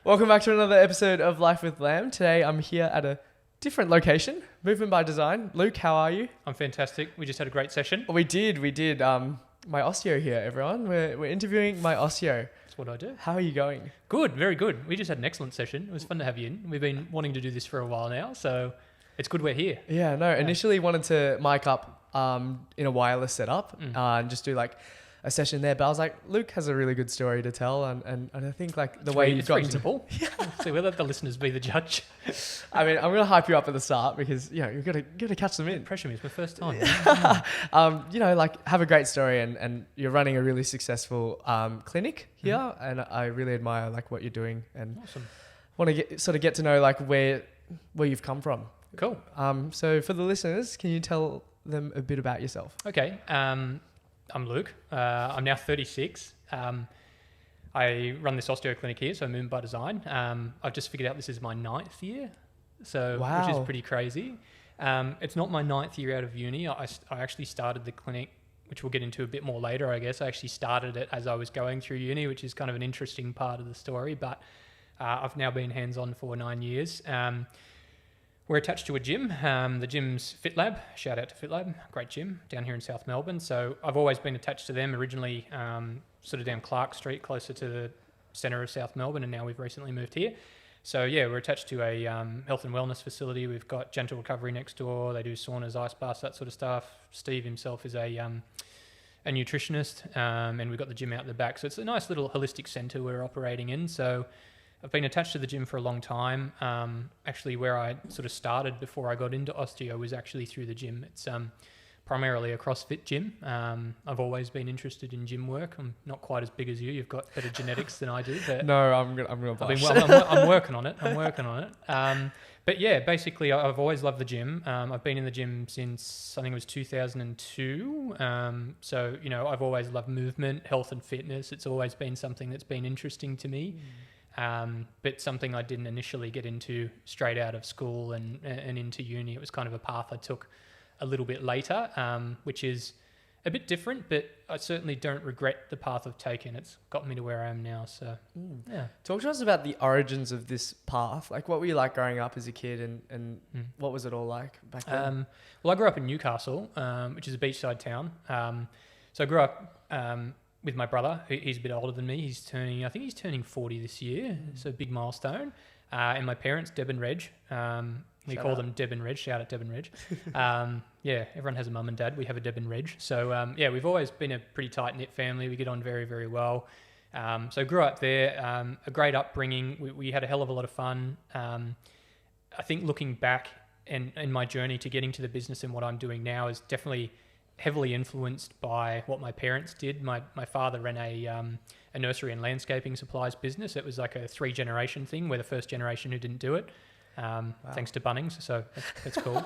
Welcome back to another episode of Life with Lamb. Today I'm here at a different location, Movement by Design. Luke, how are you? I'm fantastic. We just had a great session. We did. My osteo here, everyone. We're interviewing my osteo. That's what I do. How are you going? Good, very good. We just had an excellent session. It was fun to have you in. We've been wanting to do this for a while now, so it's good we're here. Yeah, no, initially wanted to mic up in a wireless setup and just do like a session there, but I was like, Luke has a really good story to tell, and I think like the way you've got reasonable. So we'll let the listeners be the judge. I mean, I'm gonna hype you up at the start because you've got to catch them in. Pressure me, it's my first time. Like have a great story, and you're running a really successful clinic here, and I really admire like what you're doing, and Awesome. want to get to know like where you've come from. Cool. So for the listeners, can you tell them a bit about yourself? Okay. I'm Luke. I'm now 36. I run this osteo clinic here, so Movement by Design. I've just figured out this is my 9th year, which is pretty crazy. It's not my 9th year out of uni. I actually started the clinic, which we'll get into a bit more later, I guess. I actually started it as I was going through uni, which is kind of an interesting part of the story, but I've now been hands-on for 9 years. We're attached to a gym. The gym's FitLab. Shout out to FitLab. Great gym down here in South Melbourne. So I've always been attached to them, originally sort of down Clark Street, closer to the centre of South Melbourne, and now we've recently moved here. So yeah, we're attached to a health and wellness facility. We've got gentle recovery next door. They do saunas, ice baths, that sort of stuff. Steve himself is a nutritionist, and we've got the gym out the back. So it's a nice little holistic centre we're operating in. So I've been attached to the gym for a long time. Actually, where I sort of started before I got into osteo was actually through the gym. It's primarily a CrossFit gym. I've always been interested in gym work. I'm not quite as big as you. You've got better genetics than I do. But No, I'm gonna blush. I'm working on it. But yeah, basically, I've always loved the gym. I've been in the gym since I think it was 2002. So I've always loved movement, health, and fitness. It's always been something that's been interesting to me. But something I didn't initially get into straight out of school and into uni. It was kind of a path I took a little bit later, which is a bit different, but I certainly don't regret the path I've taken. It's got me to where I am now. So, yeah. Talk to us about the origins of this path. Like, what were you like growing up as a kid, and what was it all like back then? Well, I grew up in Newcastle, which is a beachside town. So I grew up with my brother. He's a bit older than me. I think he's turning 40 this year. So big milestone. And my parents, Deb and Reg. We call them Deb and Reg. Shout out Deb and Reg. Everyone has a mum and dad. We have a Deb and Reg. So we've always been a pretty tight-knit family. We get on very, very well. So grew up there. A great upbringing. We had a hell of a lot of fun. I think looking back and my journey to getting to the business and what I'm doing now is definitely heavily influenced by what my parents did. My father ran a nursery and landscaping supplies business. It was like a 3-generation thing. We're the first generation who didn't do it, thanks to Bunnings. So that's cool.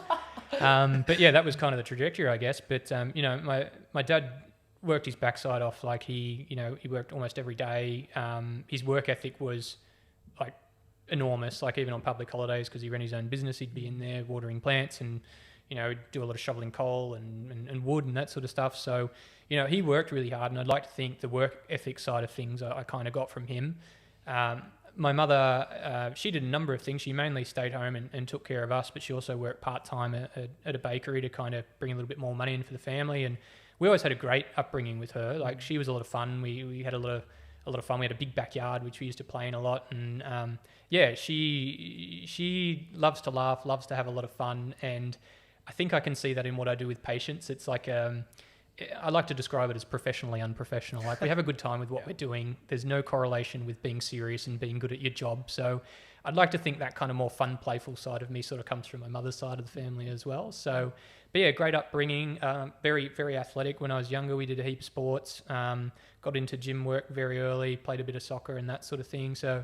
But yeah, that was kind of the trajectory, I guess. But my dad worked his backside off. Like he worked almost every day. His work ethic was like enormous. Like even on public holidays, because he ran his own business, he'd be in there watering plants and do a lot of shoveling coal and wood and that sort of stuff. So, he worked really hard, and I'd like to think the work ethic side of things I kind of got from him. My mother, she did a number of things. She mainly stayed home and took care of us, but she also worked part-time at a bakery to kind of bring a little bit more money in for the family. And we always had a great upbringing with her. Like, she was a lot of fun. We had a lot of fun. We had a big backyard, which we used to play in a lot. And she loves to laugh, loves to have a lot of fun. And I think I can see that in what I do with patients. It's like, I like to describe it as professionally unprofessional. Like, we have a good time with what we're doing. There's no correlation with being serious and being good at your job. So I'd like to think that kind of more fun, playful side of me sort of comes from my mother's side of the family as well. So, but yeah, great upbringing, very, very athletic. When I was younger, we did a heap of sports, got into gym work very early, played a bit of soccer and that sort of thing. So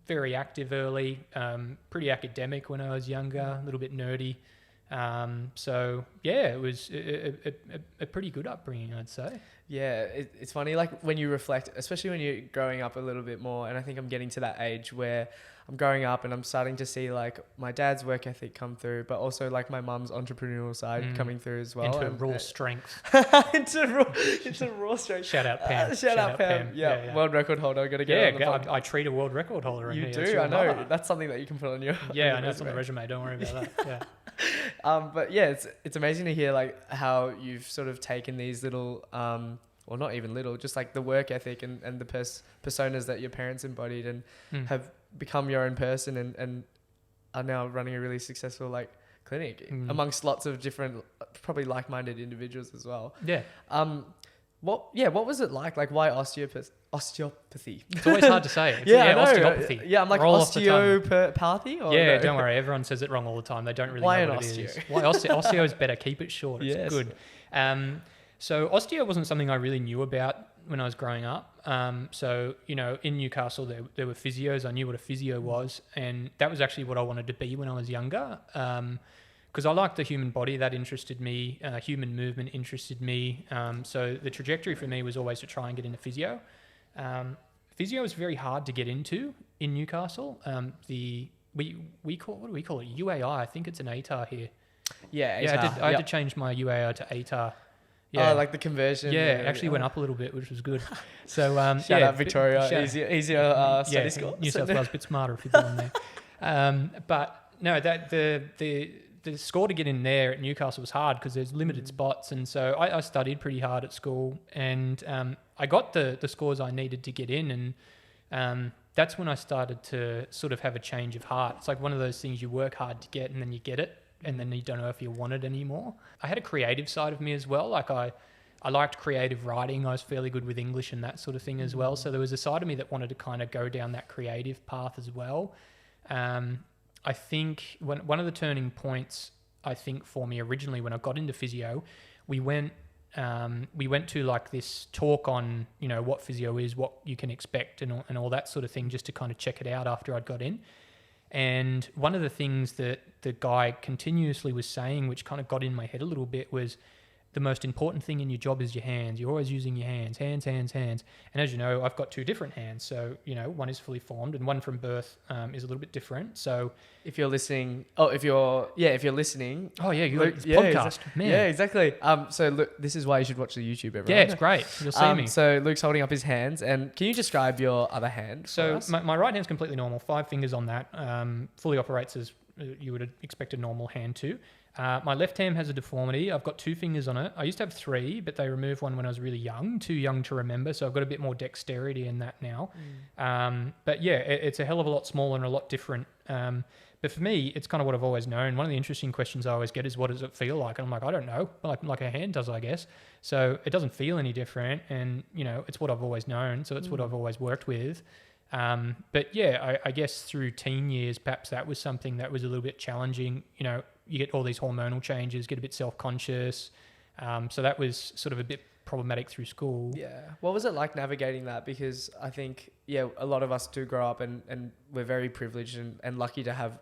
very active early, pretty academic when I was younger, a little bit nerdy. So yeah, it was a pretty good upbringing, I'd say. Yeah, it's funny, like when you reflect, especially when you're growing up a little bit more, and I think I'm getting to that age where I'm growing up and I'm starting to see like my dad's work ethic come through, but also like my mum's entrepreneurial side coming through as well. Into raw strength. into raw strength. Shout out Pam. Shout out Pam. Yeah, world record holder. I got to get on the podcast. I treat a world record holder in you here. do, I know. Mother. That's something that you can put on your I know it's on the resume. Don't worry about that. Yeah. But yeah, it's amazing to hear like how you've sort of taken these little well, not even little, just like the work ethic and the personas that your parents embodied and have become your own person and are now running a really successful like clinic amongst lots of different, probably like-minded individuals as well. Yeah. What was it like? Like, why osteopathy? It's always hard to say. Osteopathy. Yeah, I'm like osteopathy. Yeah, don't worry. Everyone says it wrong all the time. They don't really know what it is. Why osteo is better. Keep it short. It's good. So osteo wasn't something I really knew about when I was growing up. So, in Newcastle, there were physios. I knew what a physio was. And that was actually what I wanted to be when I was younger. Because I liked the human body. That interested me. Human movement interested me. So the trajectory for me was always to try and get into physio. Physio is very hard to get into in Newcastle. We call, what do we call it? UAI. I think it's an ATAR here. Yeah, ATAR. I had to change my UAI to ATAR. Yeah. Oh, like the conversion. Yeah, it actually went up a little bit, which was good. So shout out Victoria. Easier study score. New South Wales a bit smarter if you've been there. But no, that the score to get in there at Newcastle was hard because there's limited spots, and so I studied pretty hard at school, and I got the scores I needed to get in, and that's when I started to sort of have a change of heart. It's like one of those things you work hard to get, and then you get it, and then you don't know if you want it anymore. I had a creative side of me as well. Like I liked creative writing. I was fairly good with English and that sort of thing as well. So there was a side of me that wanted to kind of go down that creative path as well. I think one of the turning points, I think for me originally when I got into physio, we went to like this talk on, what physio is, what you can expect and all that sort of thing, just to kind of check it out after I'd got in. And one of the things that the guy continuously was saying, which kind of got in my head a little bit, was the most important thing in your job is your hands. You're always using your hands. And as you know, I've got two different hands. So, one is fully formed and one from birth is a little bit different. So if you're listening, if you're listening. Oh yeah, podcast. Man. Yeah, exactly. So look, this is why you should watch the YouTube, everyone. Yeah, it's great. You'll see me. So Luke's holding up his hands, and can you describe your other hand? So my right hand's completely normal, 5 fingers on that. Fully operates as you would expect a normal hand to. My left hand has a deformity. I've got 2 fingers on it. I used to have 3, but they removed one when I was really young, too young to remember. So I've got a bit more dexterity in that now. But yeah, it's a hell of a lot smaller and a lot different. But for me, it's kind of what I've always known. One of the interesting questions I always get is, what does it feel like? And I'm like, I don't know. Like a hand does, I guess. So it doesn't feel any different. And, it's what I've always known. So it's what I've always worked with. But yeah, I guess through teen years, perhaps that was something that was a little bit challenging. You get all these hormonal changes, get a bit self-conscious. So that was sort of a bit problematic through school. Yeah. What was it like navigating that? Because I think, a lot of us do grow up and we're very privileged and lucky to have,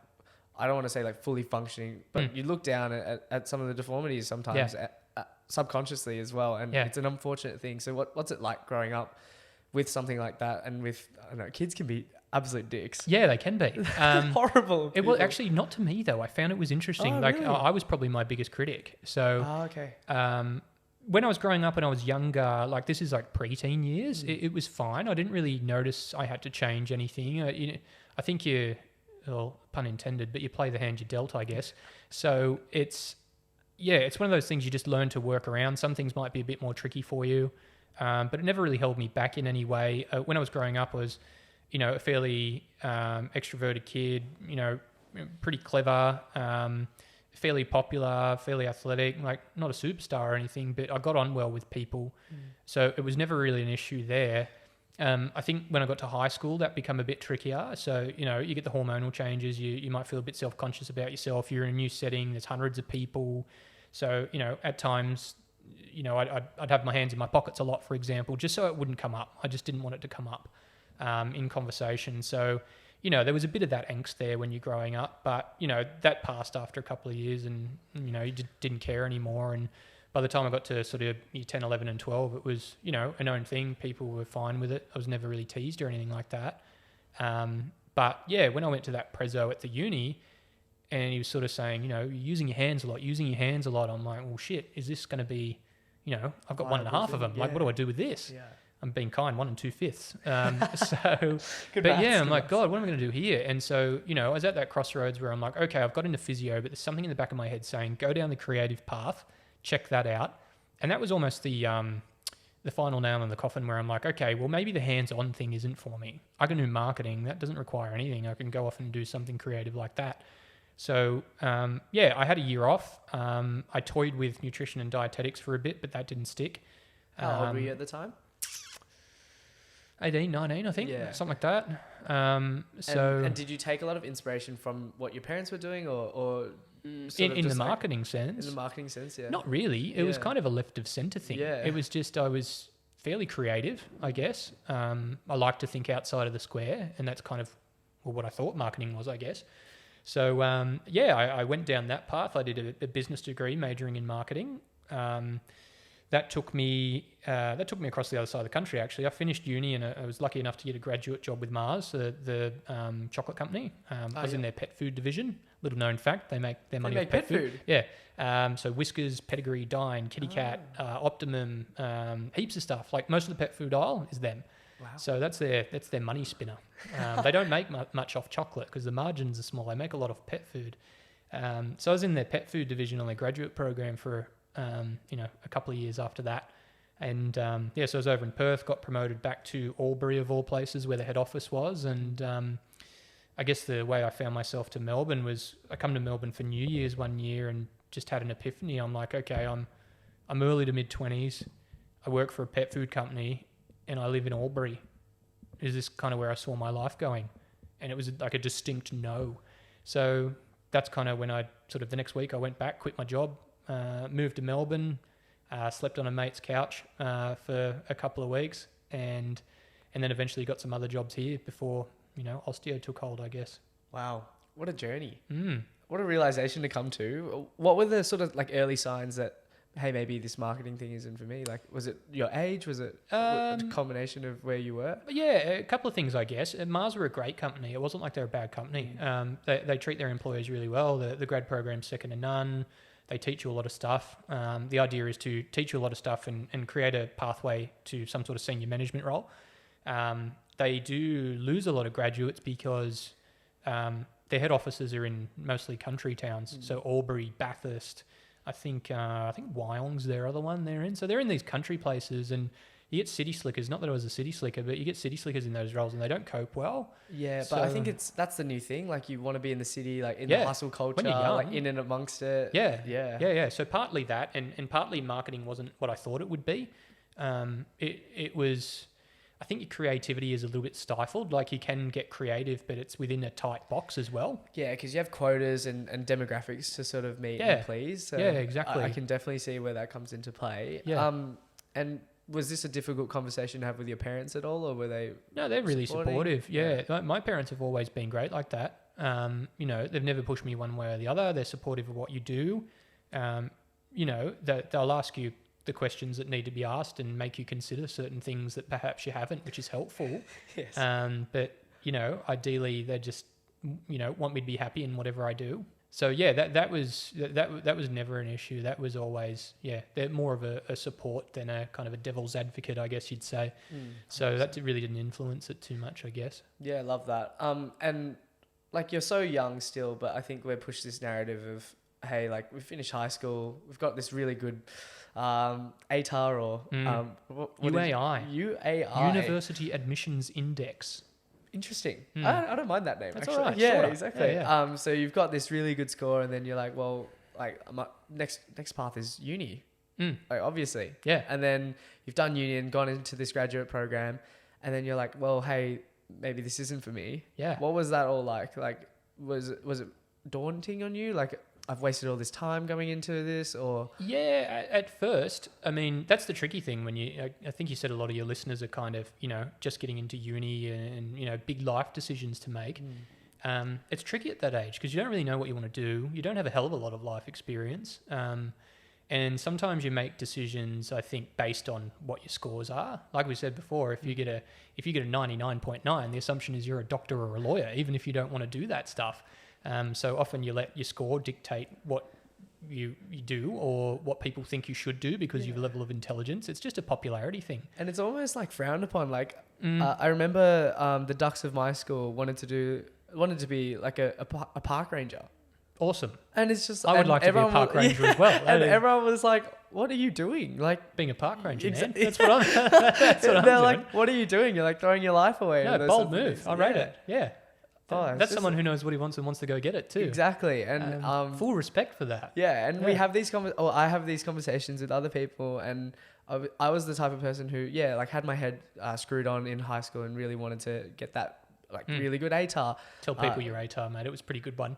I don't want to say like fully functioning, but you look down at some of the deformities sometimes subconsciously as well. And it's an unfortunate thing. So what's it like growing up with something like that? And with, I don't know, kids can be absolute dicks. Yeah, they can be. Horrible. It was actually not to me though. I found it was interesting. Really? I was probably my biggest critic. So, okay. When I was growing up and I was younger, like this is like pre-teen years, it was fine. I didn't really notice I had to change anything. I think well, pun intended, but you play the hand you dealt, I guess. So it's one of those things you just learn to work around. Some things might be a bit more tricky for you, but it never really held me back in any way. When I was growing up, I was, a fairly extroverted kid, pretty clever, fairly popular, fairly athletic, like not a superstar or anything, but I got on well with people. So it was never really an issue there. I think when I got to high school, that became a bit trickier. So, you get the hormonal changes, you might feel a bit self-conscious about yourself. You're in a new setting, there's hundreds of people. So, at times, I'd have my hands in my pockets a lot, for example, just so it wouldn't come up. I just didn't want it to come up in conversation. So, there was a bit of that angst there when you're growing up, but, that passed after a couple of years and, you didn't care anymore. And by the time I got to sort of year 10, 11 and 12, it was, a known thing. People were fine with it. I was never really teased or anything like that. But yeah, when I went to that prezzo at the uni, and he was sort of saying, you know, you're using your hands a lot. I'm like, well, shit, is this going to be, you know, I've got one and a half of them. Like, what do I do with this? Yeah. I'm being kind, 1 2/5. So, Good but maths, yeah, I'm good like, maths. God, what am I going to do here? And so, you know, I was at that crossroads where I'm like, okay, I've got into physio, but there's something in the back of my head saying, go down the creative path, check that out. And that was almost the final nail in the coffin where I'm like, okay, well, maybe the hands-on thing isn't for me. I can do marketing. That doesn't require anything. I can go off and do something creative like that. So, yeah, I had a year off. I toyed with nutrition and dietetics for a bit, but that didn't stick. How old were you at the time? 18, 19, I think. Yeah. Something like that. And did you take a lot of inspiration from what your parents were doing or in the marketing sense? In the marketing sense, yeah. Not really. It was kind of a left of center thing. Yeah. It was just, I was fairly creative, I guess. I like to think outside of the square, and that's kind of what I thought marketing was, I guess. So, I went down that path. I did a business degree majoring in marketing. That took me across the other side of the country, actually. I finished uni and I was lucky enough to get a graduate job with Mars, the chocolate company. I was in their pet food division. Little known fact, they make their money off pet food. Yeah. So Whiskers, Pedigree, Dine, Kitty Cat, Optimum, heaps of stuff. Like most of the pet food aisle is them. Wow. So that's their money spinner. They don't make much off chocolate because the margins are small. They make a lot of pet food. So I was in their pet food division on their graduate program for a couple of years after that. And so I was over in Perth, got promoted back to Albury of all places where the head office was. And I guess the way I found myself to Melbourne was I come to Melbourne for New Year's one year and just had an epiphany. I'm like, okay, I'm early to mid 20s. I work for a pet food company and I live in Albury. Is this kind of where I saw my life going? And it was like a distinct no. So that's kind of when the next week I went back, quit my job, moved to Melbourne, slept on a mate's couch for a couple of weeks, and then eventually got some other jobs here before osteo took hold, I guess. Wow, what a journey! What a realization to come to. What were the sort of like early signs that, hey, maybe this marketing thing isn't for me? Like, was it your age? Was it a combination of where you were? Yeah, a couple of things, I guess. Mars were a great company. It wasn't like they're a bad company. They treat their employees really well. The grad program's second to none. They teach you a lot of stuff. The idea is to teach you a lot of stuff and create a pathway to some sort of senior management role. They do lose a lot of graduates because their head offices are in mostly country towns. So Albury, Bathurst, I think Wyong's their other one they're in. So they're in these country places, and you get city slickers. Not that I was a city slicker, but you get city slickers in those roles, and they don't cope well. Yeah, so, but I think that's the new thing. Like, you want to be in the city, like in the hustle culture, when you're young, like in and amongst it. Yeah. So partly that, and partly marketing wasn't what I thought it would be. It was. I think your creativity is a little bit stifled. Like, you can get creative, but it's within a tight box as well. Yeah, because you have quotas and demographics to sort of meet and please. So exactly. I can definitely see where that comes into play. Yeah. And was this a difficult conversation to have with your parents at all, or were they? No, they're really supportive. Yeah. My parents have always been great like that. They've never pushed me one way or the other. They're supportive of what you do. They'll ask you the questions that need to be asked and make you consider certain things that perhaps you haven't, which is helpful. Yes. But ideally they just, want me to be happy in whatever I do. So yeah, that was never an issue. That was always, they're more of a support than a kind of a devil's advocate, I guess you'd say. So that really didn't influence it too much, I guess. Yeah, I love that. And like, you're so young still, but I think we're pushed this narrative of, hey, like, we finished high school, we've got this really good ATAR or UAI. UAI. University Admissions Index. Interesting. I don't mind that name. That's actually. all right. Yeah, shorter. exactly. Yeah. So you've got this really good score, and then you're like, well, like, my next path is uni. Like, obviously. Yeah. And then you've done uni and gone into this graduate program, and then you're like, well, hey, maybe this isn't for me. Yeah. What was that all like? Like, was it daunting on you? Like, I've wasted all this time going into this, or? Yeah, at first. I mean, that's the tricky thing when I think you said a lot of your listeners are kind of, just getting into uni and big life decisions to make. It's tricky at that age because you don't really know what you want to do. You don't have a hell of a lot of life experience. And sometimes you make decisions, I think, based on what your scores are. Like we said before, if you get a 99.9, the assumption is you're a doctor or a lawyer, even if you don't want to do that stuff. So often you let your score dictate what you do or what people think you should do because you have a level of intelligence. It's just a popularity thing. And it's almost like frowned upon. Like I remember the Ducks of my school wanted to be like a park ranger. Awesome. And it's just... I would like to be a park ranger as well. And everyone was like, what are you doing? Like being a park ranger, man. That's what I'm that's what I'm They're doing. like, what are you doing? You're like throwing your life away. No, bold move. I rate it. Yeah. That's someone who knows what he wants and wants to go get it too. Exactly. And full respect for that. Yeah. And we have these I have these conversations with other people, and I was the type of person who, like had my head screwed on in high school and really wanted to get that like really good ATAR. Tell people your ATAR, mate. It was a pretty good one.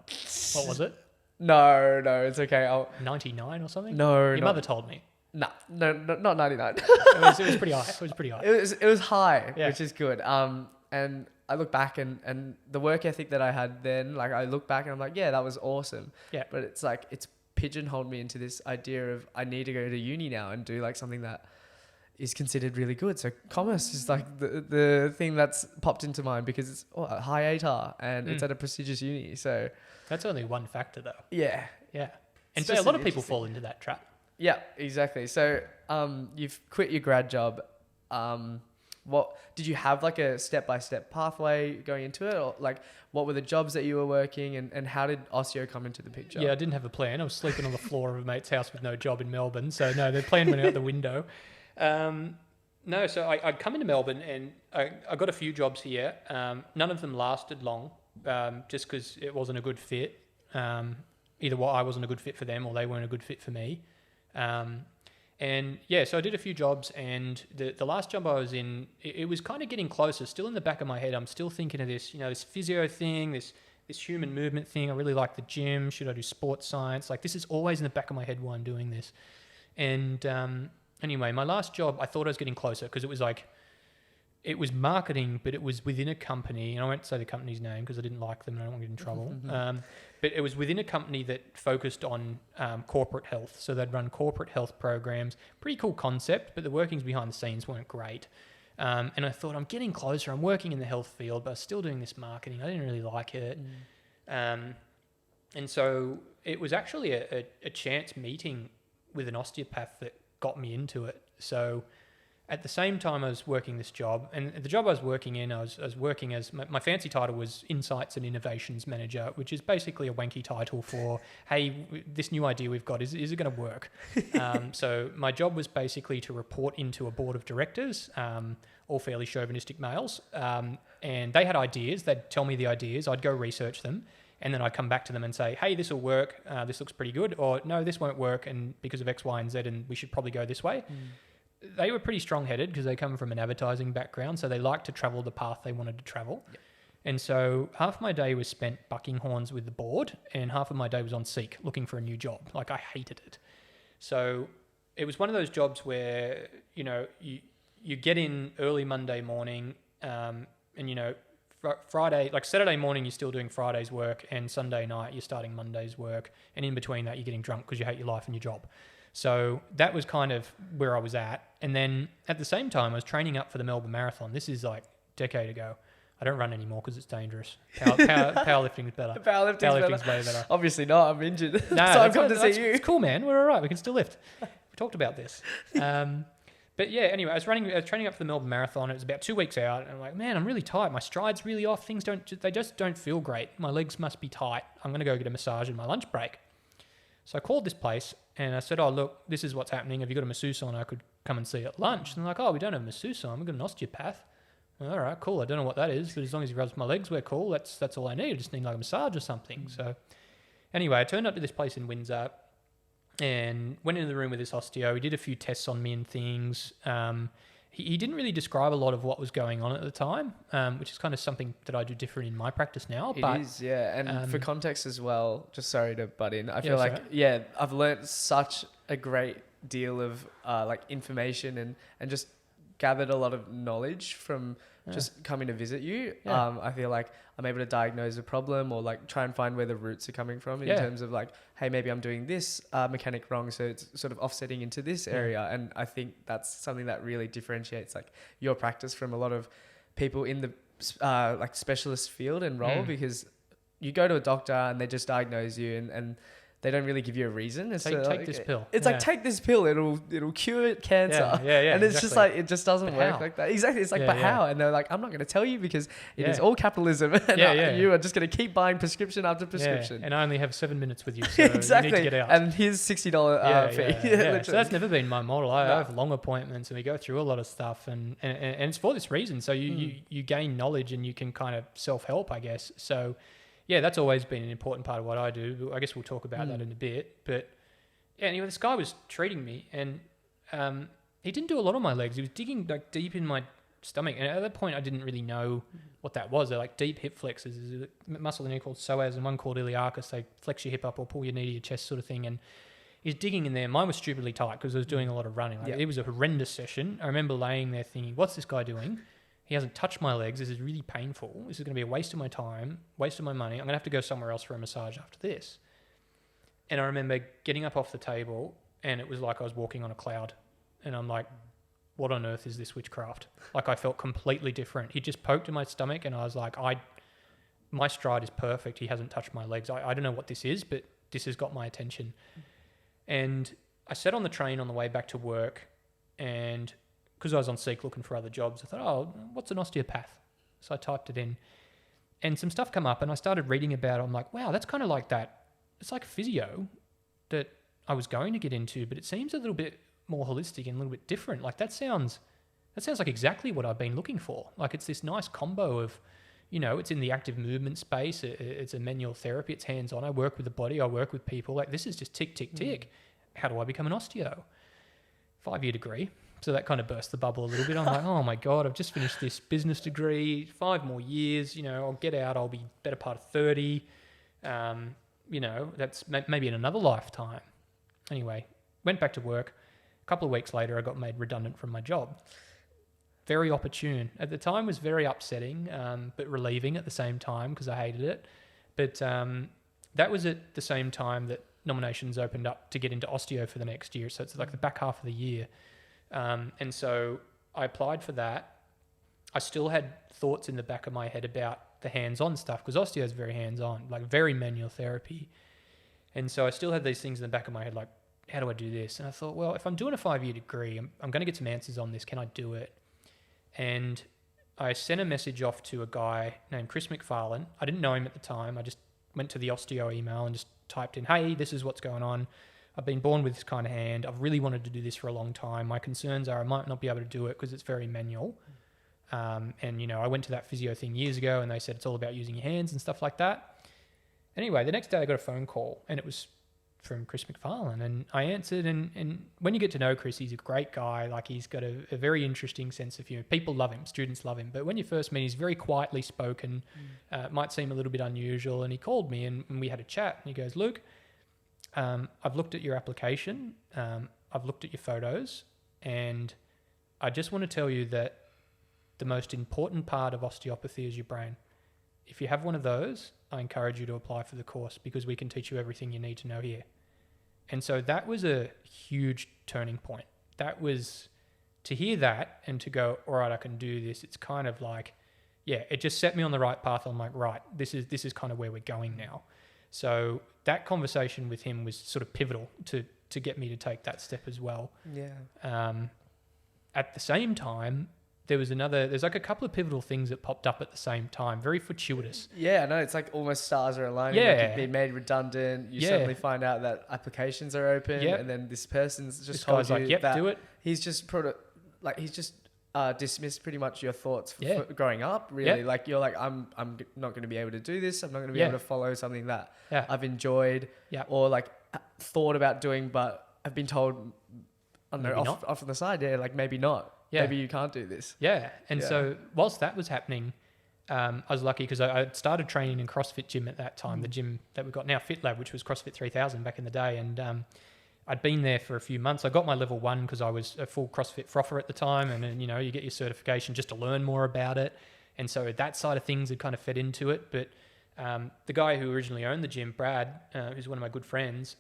What was it? No, it's okay. 99 or something? No, your mother told me. No, not 99. It was pretty high. It was pretty high. It was high, which is good. And I look back and the work ethic that I had then, like I look back and I'm like, yeah, that was awesome. Yeah. But it's like, it's pigeonholed me into this idea of I need to go to uni now and do like something that is considered really good. So commerce is like the thing that's popped into mind because it's a high ATAR and it's at a prestigious uni. So that's only one factor though. Yeah. Yeah. And so a lot of people fall into that trap. Yeah, exactly. So you've quit your grad job. What did you have like a step-by-step pathway going into it, or like what were the jobs that you were working, and how did Osteo come into the picture? Yeah, I didn't have a plan. I was sleeping on the floor of a mate's house with no job in Melbourne, so no, the plan went out the window. No, so I'd come into Melbourne and I got a few jobs here. None of them lasted long, just because it wasn't a good fit. Either I wasn't a good fit for them or they weren't a good fit for me. And yeah, so I did a few jobs, and the last job I was in, it was kind of getting closer. Still in the back of my head, I'm still thinking of this, this physio thing, this human movement thing. I really like the gym. Should I do sports science? Like, this is always in the back of my head while I'm doing this. And anyway, my last job, I thought I was getting closer because it was marketing, but it was within a company, and I won't say the company's name because I didn't like them and I don't want to get in trouble. But it was within a company that focused on corporate health. So they'd run corporate health programs. Pretty cool concept, but the workings behind the scenes weren't great. And I thought, I'm getting closer. I'm working in the health field, but I was still doing this marketing. I didn't really like it. And so it was actually a chance meeting with an osteopath that got me into it. So at the same time I was working this job, and the job I was working in, I was working as, my fancy title was Insights and Innovations Manager, which is basically a wanky title for, hey, this new idea we've got, is it going to work? So my job was basically to report into a board of directors, all fairly chauvinistic males, and they had ideas. They'd tell me the ideas, I'd go research them, and then I'd come back to them and say, hey, this will work, this looks pretty good, or no, this won't work, and because of X, Y, and Z, and we should probably go this way. They were pretty strong-headed because they come from an advertising background, so they liked to travel the path they wanted to travel. Yep. And so half my day was spent bucking horns with the board, and half of my day was on Seek looking for a new job. Like, I hated it. So it was one of those jobs where, you get in early Monday morning, and, Friday, like Saturday morning, you're still doing Friday's work, and Sunday night, you're starting Monday's work. And in between that, you're getting drunk because you hate your life and your job. So that was kind of where I was at. And then at the same time, I was training up for the Melbourne Marathon. This is like a decade ago. I don't run anymore because it's dangerous. Powerlifting is better. Powerlifting's way better. Obviously not. I'm injured. No, so I've come to see you. It's cool, man. We're all right. We can still lift. We talked about this. But yeah, anyway, I was training up for the Melbourne Marathon. It was about 2 weeks out. And I'm like, man, I'm really tight. My stride's really off. They just don't feel great. My legs must be tight. I'm going to go get a massage in my lunch break. So I called this place and I said, oh, look, this is what's happening. Have you got a masseuse on I could come and see at lunch? And they're like, oh, we don't have a masseuse on. We've got an osteopath. Well, all right, cool. I don't know what that is, but as long as he rubs my legs, we're cool. That's all I need. I just need like a massage or something. So anyway, I turned up to this place in Windsor and went into the room with this osteo. He did a few tests on me and things. He didn't really describe a lot of what was going on at the time, which is kind of something that I do different in my practice now. It is, yeah. And for context as well, just sorry to butt in, I feel like, right. I've learnt such a great deal of like information and just gathered a lot of knowledge from just coming to visit you. I feel like I'm able to diagnose a problem or like try and find where the roots are coming from in terms of like, hey, maybe I'm doing this mechanic wrong, so it's sort of offsetting into this area. And I think that's something that really differentiates like your practice from a lot of people in the like specialist field and role, because you go to a doctor and they just diagnose you and they don't really give you a reason. It's take this pill. It's like, take this pill. It'll cure cancer. Yeah. And it's just like, it just doesn't work like that. Exactly. It's like, but how? And they're like, I'm not going to tell you because it is all capitalism. And you are just going to keep buying prescription after prescription. And I only have 7 minutes with you. So exactly. you need to get out. And here's $60 fee. So that's never been my model. I have long appointments and we go through a lot of stuff and it's for this reason. So you gain knowledge and you can kind of self-help, I guess. So yeah, that's always been an important part of what I do. I guess we'll talk about that in a bit. But yeah, anyway, this guy was treating me and he didn't do a lot on my legs. He was digging like deep in my stomach. And at that point, I didn't really know what that was. They're like deep hip flexors. There's a muscle in here called psoas and one called iliacus. They flex your hip up or pull your knee to your chest sort of thing. And he's digging in there. Mine was stupidly tight because I was doing a lot of running. Like, it was a horrendous session. I remember laying there thinking, what's this guy doing? He hasn't touched my legs. This is really painful. This is going to be a waste of my time, waste of my money. I'm going to have to go somewhere else for a massage after this. And I remember getting up off the table and it was like I was walking on a cloud. And I'm like, what on earth is this witchcraft? Like I felt completely different. He just poked in my stomach and I was like, my stride is perfect. He hasn't touched my legs. I don't know what this is, but this has got my attention. And I sat on the train on the way back to work and because I was on Seek looking for other jobs, I thought, what's an osteopath? So I typed it in and some stuff come up and I started reading about it. I'm like, wow, that's kind of like that. It's like physio that I was going to get into, but it seems a little bit more holistic and a little bit different. Like that sounds like exactly what I've been looking for. Like it's this nice combo of, it's in the active movement space. It's a manual therapy. It's hands-on. I work with the body. I work with people. Like this is just tick, tick, tick. How do I become an osteo? 5-year degree. So that kind of burst the bubble a little bit. I'm like, oh my God, I've just finished this business degree, 5 more years, I'll get out, I'll be better part of 30. That's maybe in another lifetime. Anyway, went back to work. A couple of weeks later, I got made redundant from my job. Very opportune. At the time, was very upsetting, but relieving at the same time because I hated it. But that was at the same time that nominations opened up to get into osteo for the next year. So it's like the back half of the year. And so I applied for that. I still had thoughts in the back of my head about the hands-on stuff because osteo is very hands-on, like very manual therapy. And so I still had these things in the back of my head, like, how do I do this? And I thought, well, if I'm doing a 5-year degree, I'm going to get some answers on this. Can I do it? And I sent a message off to a guy named Chris McFarlane. I didn't know him at the time. I just went to the osteo email and just typed in, hey, this is what's going on. I've been born with this kind of hand. I've really wanted to do this for a long time. My concerns are I might not be able to do it because it's very manual. And, I went to that physio thing years ago and they said it's all about using your hands and stuff like that. Anyway, the next day I got a phone call and it was from Chris McFarlane and I answered. And when you get to know Chris, he's a great guy. Like he's got a very interesting sense of humor. People love him. Students love him. But when you first meet, he's very quietly spoken. Might seem a little bit unusual. And he called me and we had a chat and he goes, Luke, I've looked at your application, I've looked at your photos, and I just want to tell you that the most important part of osteopathy is your brain. If you have one of those, I encourage you to apply for the course because we can teach you everything you need to know here. And so that was a huge turning point. That was to hear that and to go, all right, I can do this. It's kind of like, it just set me on the right path. I'm like, right, this is kind of where we're going now. So that conversation with him was sort of pivotal to get me to take that step as well. Yeah. At the same time, there's like a couple of pivotal things that popped up at the same time, very fortuitous. Yeah, I know. It's like almost stars are aligning. Yeah. Like you've been made redundant. You suddenly find out that applications are open and then this person's just told you that do it. He's just dismissed pretty much your thoughts for growing up, really. Like you're like, I'm not going to be able to do this. I'm not going to be able to follow something that I've enjoyed or like thought about doing, but I've been told, I don't know, off on the side, like maybe not. Yeah. Maybe you can't do this. Yeah. And so whilst that was happening, I was lucky because I started training in CrossFit gym at that time, the gym that we've got now, FitLab, which was CrossFit 3000 back in the day. And I'd been there for a few months. I got my level 1 because I was a full CrossFit frother at the time. And then, you get your certification just to learn more about it. And so that side of things had kind of fed into it. But the guy who originally owned the gym, Brad, who's one of my good friends,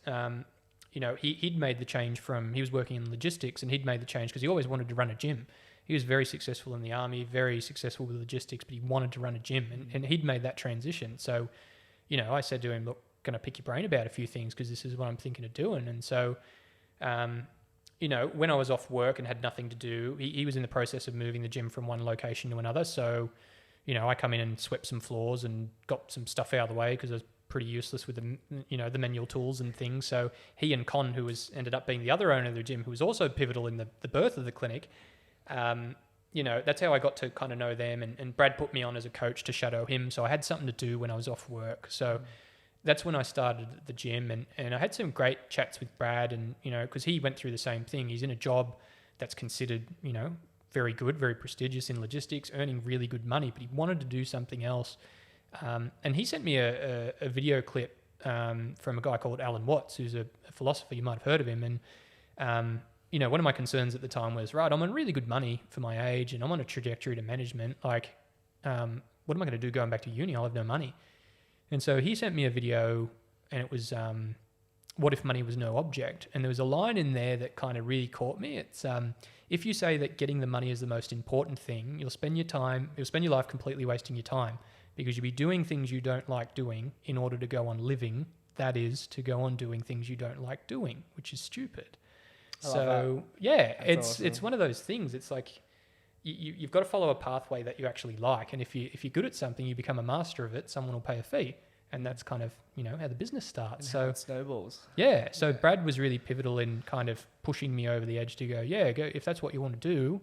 he'd made the change he was working in logistics, and he'd made the change because he always wanted to run a gym. He was very successful in the army, very successful with logistics, but he wanted to run a gym, and he'd made that transition. So, I said to him, look, going to pick your brain about a few things because this is what I'm thinking of doing. And so, when I was off work and had nothing to do, he was in the process of moving the gym from one location to another. So, I come in and swept some floors and got some stuff out of the way because I was pretty useless with the manual tools and things. So he and Con, who ended up being the other owner of the gym, who was also pivotal in the birth of the clinic, that's how I got to kind of know them. And Brad put me on as a coach to shadow him. So I had something to do when I was off work. So that's when I started the gym. And I had some great chats with Brad, and, because he went through the same thing. He's in a job that's considered, very good, very prestigious in logistics, earning really good money, but he wanted to do something else. And he sent me a video clip from a guy called Alan Watts, who's a philosopher. You might have heard of him. And, one of my concerns at the time was, right, I'm on really good money for my age and I'm on a trajectory to management. Like, what am I going to do going back to uni? I'll have no money. And so he sent me a video, and it was, what if money was no object? And there was a line in there that kind of really caught me. It's, if you say that getting the money is the most important thing, you'll spend your life completely wasting your time, because you'll be doing things you don't like doing in order to go on living. That is, to go on doing things you don't like doing, which is stupid. So yeah, it's one of those things. It's like you've got to follow a pathway that you actually like, and if you're good at something, you become a master of it. Someone will pay a fee, and that's kind of how the business starts. So it snowballs. Yeah. So Brad was really pivotal in kind of pushing me over the edge to go if that's what you want to do,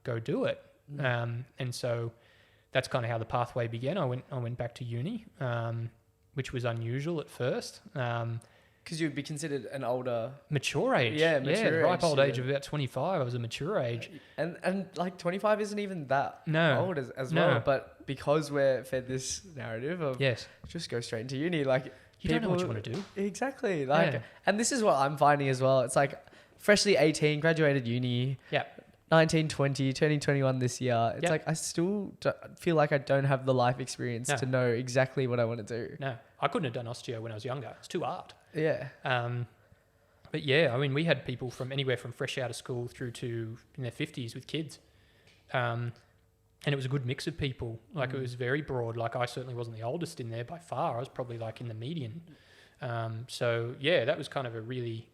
go do it. And so that's kind of how the pathway began. I went back to uni, which was unusual at first. Because you'd be considered an older... Mature age. Yeah, mature the ripe age, old age of about 25. I was a mature age. And like 25 isn't even that old as No. well. But because we're fed this narrative of just go straight into uni, like... You don't know what you want to do. Exactly. And this is what I'm finding as well. It's like freshly 18, graduated uni. Yeah. 19, 20, turning 21 this year. It's like I still feel like I don't have the life experience to know exactly what I want to do. No, I couldn't have done osteo when I was younger. It's too hard. Yeah. But yeah, I mean, we had people from anywhere from fresh out of school through to in their 50s with kids. And it was a good mix of people. Like it was very broad. Like I certainly wasn't the oldest in there by far. I was probably like in the median. So yeah, that was kind of a really...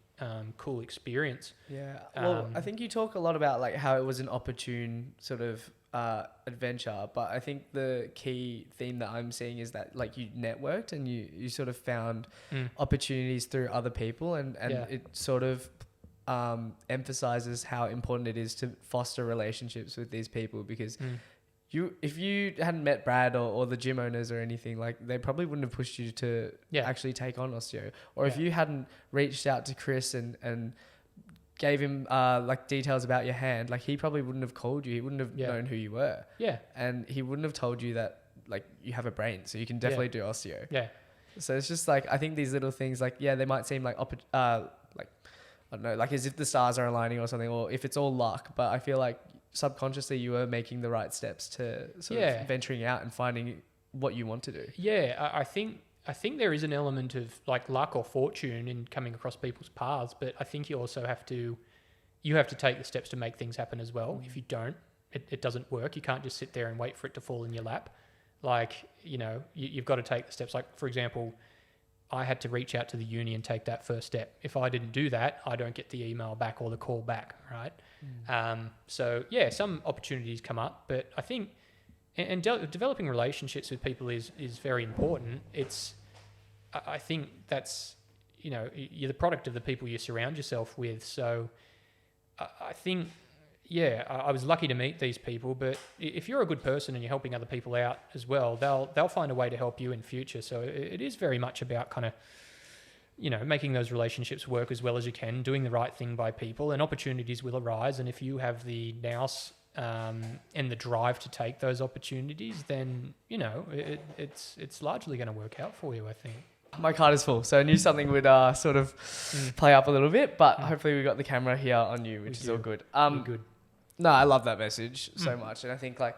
cool experience. Yeah. Well, I think you talk a lot about like how it was an opportune sort of adventure, but I think the key theme that I'm seeing is that like you networked and you sort of found opportunities through other people, and it sort of emphasizes how important it is to foster relationships with these people, because if you hadn't met Brad or the gym owners or anything, like they probably wouldn't have pushed you to actually take on osteo. Or if you hadn't reached out to Chris and gave him like details about your hand, like he probably wouldn't have called you. He wouldn't have known who you were. Yeah. And he wouldn't have told you that like you have a brain, so you can definitely do osteo. Yeah. So it's just like, I think these little things, like, they might seem like, like, I don't know, like as if the stars are aligning or something, or if it's all luck, but I feel like subconsciously you were making the right steps to sort of venturing out and finding what you want to do. Yeah, I think there is an element of like luck or fortune in coming across people's paths, but I think you also have to take the steps to make things happen as well. If you don't, it doesn't work. You can't just sit there and wait for it to fall in your lap. Like, you've got to take the steps. Like, for example, I had to reach out to the uni and take that first step. If I didn't do that, I don't get the email back or the call back, right? So yeah, some opportunities come up, but I think, and developing relationships with people is very important. I think that's, you're the product of the people you surround yourself with. So I think, I was lucky to meet these people, but if you're a good person and you're helping other people out as well, they'll find a way to help you in future. So it is very much about kind of, making those relationships work as well as you can, doing the right thing by people, and opportunities will arise. And if you have the nous and the drive to take those opportunities, then, it's largely going to work out for you, I think. my card is full. So I knew something would sort of play up a little bit, but hopefully we got the camera here on you, which is all good. Good. No, I love that message so much. And I think like,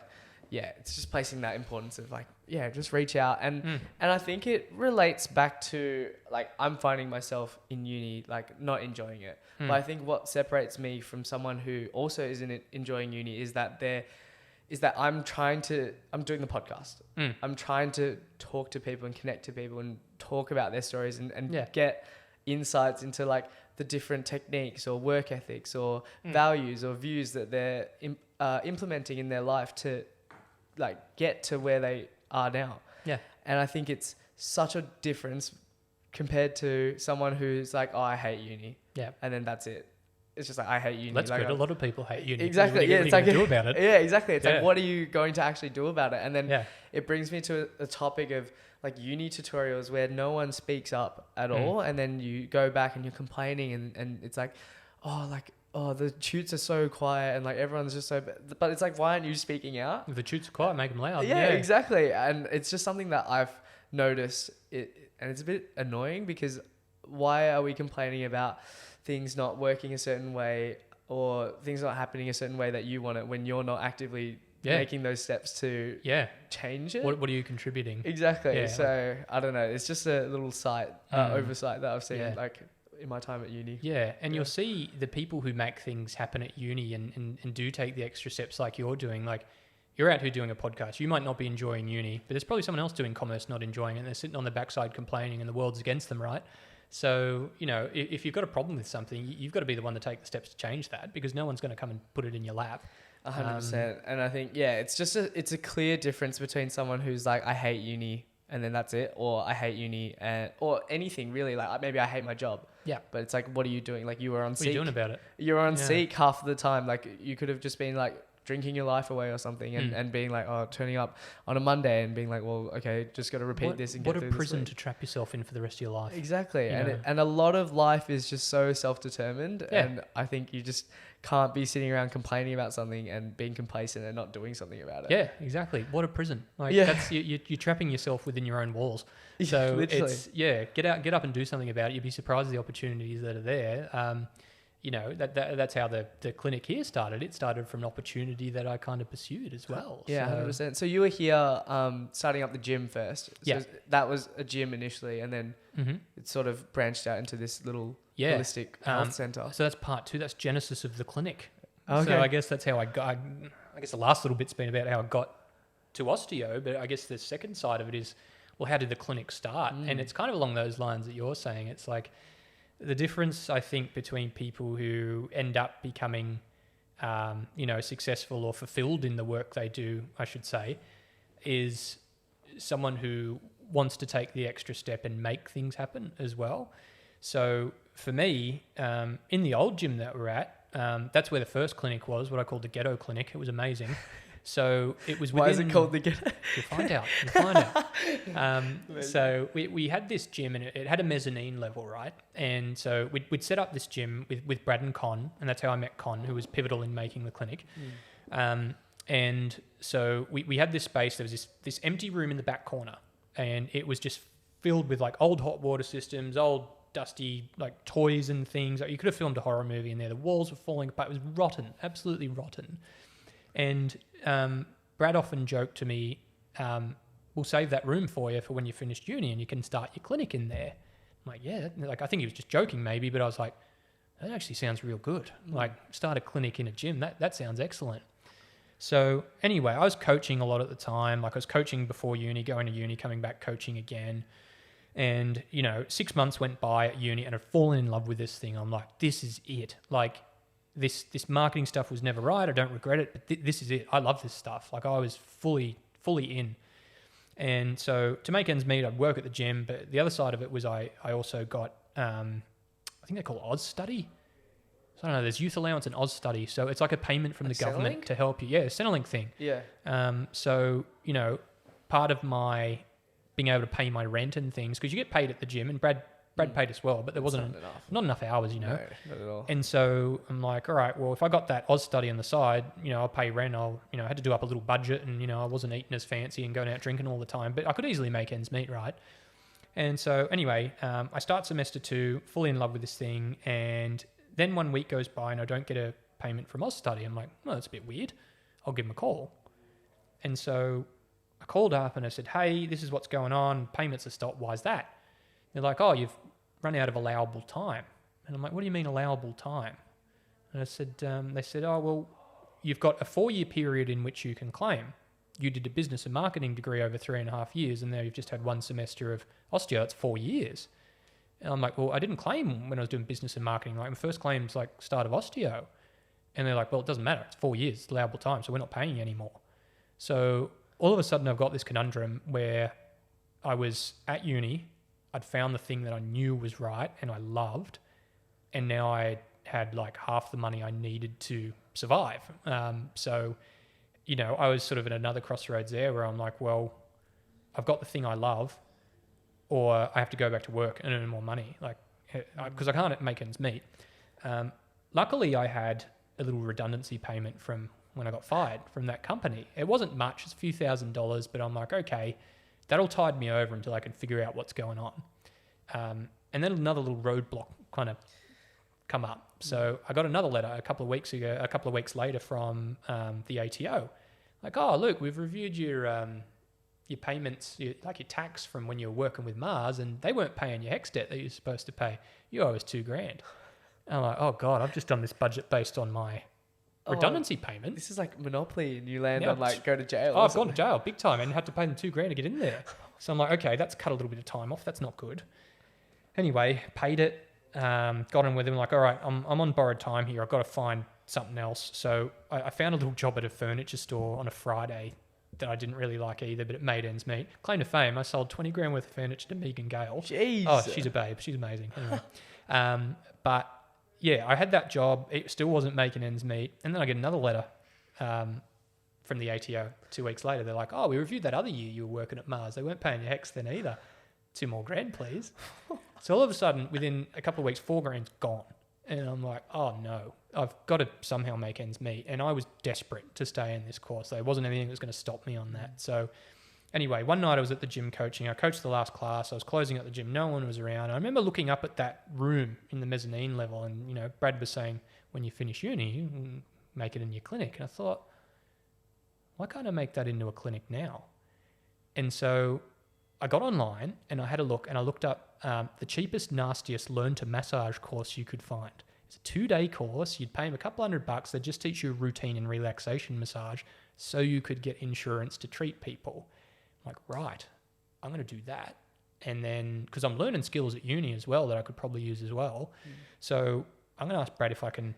yeah, it's just placing that importance of like, yeah, just reach out. And I think it relates back to like, I'm finding myself in uni, like not enjoying it. But I think what separates me from someone who also isn't enjoying uni is that I'm doing the podcast. I'm trying to talk to people and connect to people and talk about their stories and get insights into like the different techniques or work ethics or values or views that they're implementing in their life to like get to where they are now. Yeah. And I think it's such a difference compared to someone who's like, oh, I hate uni. Yeah. And then that's it. It's just like, I hate uni. That's like, good. A lot of people hate uni. Exactly. What are you going to do about it? Yeah, exactly. It's like, what are you going to actually do about it? And then it brings me to a topic of like uni tutorials where no one speaks up at all. And then you go back and you're complaining and it's like, oh, the tutes are so quiet and like everyone's just so, but it's like, why aren't you speaking out? If the tutes are quiet, make them loud. Yeah, exactly. And it's just something that I've noticed and it's a bit annoying because why are we complaining about things not working a certain way or things not happening a certain way that you want it when you're not actively making those steps to change it? What are you contributing? Exactly. Yeah. So I don't know. It's just a little oversight that I've seen like in my time at uni. Yeah. And you'll see the people who make things happen at uni and do take the extra steps like you're doing. Like you're out here doing a podcast. You might not be enjoying uni, but there's probably someone else doing commerce not enjoying it and they're sitting on the backside complaining and the world's against them, right? So, you know, if you've got a problem with something, you've got to be the one to take the steps to change that because no one's going to come and put it in your lap. 100%. And I think, it's a clear difference between someone who's like, I hate uni and then that's it. Or I hate uni or anything really. Like maybe I hate my job. Yeah. But it's like, what are you doing? Like you were on Seek. What are you doing about it? You were on Seek half of the time. Like you could have just been like, drinking your life away or something and being like, turning up on a Monday and being like, well, okay, just got to repeat this and get through this. What a prison to trap yourself in for the rest of your life. Exactly. And a lot of life is just so self-determined. Yeah. And I think you just can't be sitting around complaining about something and being complacent and not doing something about it. Yeah, exactly. What a prison. Like that's, you're trapping yourself within your own walls. So it's, get up and do something about it. You'd be surprised at the opportunities that are there. You know, that's how the clinic here started. It started from an opportunity that I kind of pursued as well. Yeah, 100%. So you were here starting up the gym first. So that was a gym initially, and then it sort of branched out into this little holistic health center. So that's part 2. That's genesis of the clinic. Okay. So I guess that's how I got. I guess the last little bit's been about how I got to osteo, but I guess the second side of it is, well, how did the clinic start? And it's kind of along those lines that you're saying. It's like, the difference, I think, between people who end up becoming, successful or fulfilled in the work they do, I should say, is someone who wants to take the extra step and make things happen as well. So for me, in the old gym that we're at, that's where the first clinic was, what I called the ghetto clinic. It was amazing. So it was within... Why is it called the ghetto? You'll find out. So we had this gym and it had a mezzanine level, right? And so we'd set up this gym with Brad and Con, and that's how I met Con, who was pivotal in making the clinic. And so we had this space. There was this empty room in the back corner, and it was just filled with like old hot water systems, old dusty like toys and things. Like, you could have filmed a horror movie in there. The walls were falling apart. It was rotten, absolutely rotten. And Brad often joked to me, we'll save that room for you for when you finished uni and you can start your clinic in there. I'm like, yeah. Like, I think he was just joking maybe, but I was like, that actually sounds real good. Like, start a clinic in a gym. That sounds excellent. So anyway, I was coaching a lot at the time. Like, I was coaching before uni, going to uni, coming back, coaching again. And, 6 months went by at uni and I'd fallen in love with this thing. I'm like, this is it. Like, this marketing stuff was never right. I don't regret it, but this is it. I love this stuff. Like, I was fully in. And so to make ends meet, I'd work at the gym, but the other side of it was I also got, I think they're called Oz Study. So I don't know, there's youth allowance and Oz Study. So it's like a payment from the government to help you. Yeah, Centrelink thing. Yeah. So, part of my being able to pay my rent and things, because you get paid at the gym, and Brad paid us well, but there wasn't not enough hours, No, not at all. And so I'm like, all right, well, if I got that Oz Study on the side, I'll pay rent. I had to do up a little budget, and I wasn't eating as fancy and going out drinking all the time, but I could easily make ends meet, right? And so anyway, I start semester 2, fully in love with this thing. And then 1 week goes by and I don't get a payment from Osteopathy. I'm like, well, that's a bit weird. I'll give them a call. And so I called up and I said, hey, this is what's going on. Payments are stopped. Why is that? They're like, oh, you've run out of allowable time. And I'm like, what do you mean allowable time? And I said, they said, oh, well, you've got a 4-year period in which you can claim. You did a business and marketing degree over 3.5 years, and now you've just had 1 semester of osteo. It's 4 years. And I'm like, well, I didn't claim when I was doing business and marketing. Like, my first claim's like start of osteo. And they're like, well, it doesn't matter. It's 4 years, it's allowable time, so we're not paying you anymore. So all of a sudden, I've got this conundrum where I was at uni, I'd found the thing that I knew was right and I loved, and now I had like half the money I needed to survive. So, you know, I was sort of at another crossroads there where I'm like, well, I've got the thing I love, or I have to go back to work and earn more money, like, because I can't make ends meet. Luckily, I had a little redundancy payment from when I got fired from that company. It wasn't much, it's a few $1,000s, but I'm like, okay, that'll tide me over until I can figure out what's going on. And then another little roadblock kind of come up. So I got another letter a couple of weeks later from the ATO. Like, oh, look, we've reviewed your payments, your tax from when you were working with Mars, and they weren't paying your HEX debt that you're supposed to pay. You owe us $2,000. And I'm like, oh God, I've just done this budget based on my redundancy payment. This is like Monopoly, and you land Yeah, on like go to jail. Oh, I've gone to jail big time and had to pay them $2,000 to get in there. So I'm like, okay, that's cut a little bit of time off. That's not good. Anyway, paid it, got in with him. Like, all right, I'm on borrowed time here. I've got to find something else. So I found a little job at a furniture store on a Friday that I didn't really like either, but it made ends meet. Claim to fame, I sold $20,000 worth of furniture to Megan Gale. Jeez. Oh, she's a babe. She's amazing. Anyway, but yeah, I had that job. It still wasn't making ends meet. And then I get another letter from the ATO 2 weeks later. They're like, oh, we reviewed that other year you were working at Mars. They weren't paying your HEX then either. $2 more grand, please. So all of a sudden, within a couple of weeks, $4,000's gone. And I'm like, oh no, I've got to somehow make ends meet. And I was desperate to stay in this course. There wasn't anything that was going to stop me on that. So anyway, one night I was at the gym coaching. I coached the last class. I was closing at the gym. No one was around. I remember looking up at that room in the mezzanine level, and, you know, Brad was saying, when you finish uni, you can make it in your clinic. And I thought, why can't I make that into a clinic now? And so I got online and I had a look, and I looked up the cheapest, nastiest learn to massage course you could find. It's a 2-day course. You'd pay them a couple $100. They'd just teach you routine and relaxation massage so you could get insurance to treat people. I'm like, right, I'm going to do that. And then, because I'm learning skills at uni as well that I could probably use as well. So I'm going to ask Brad if I can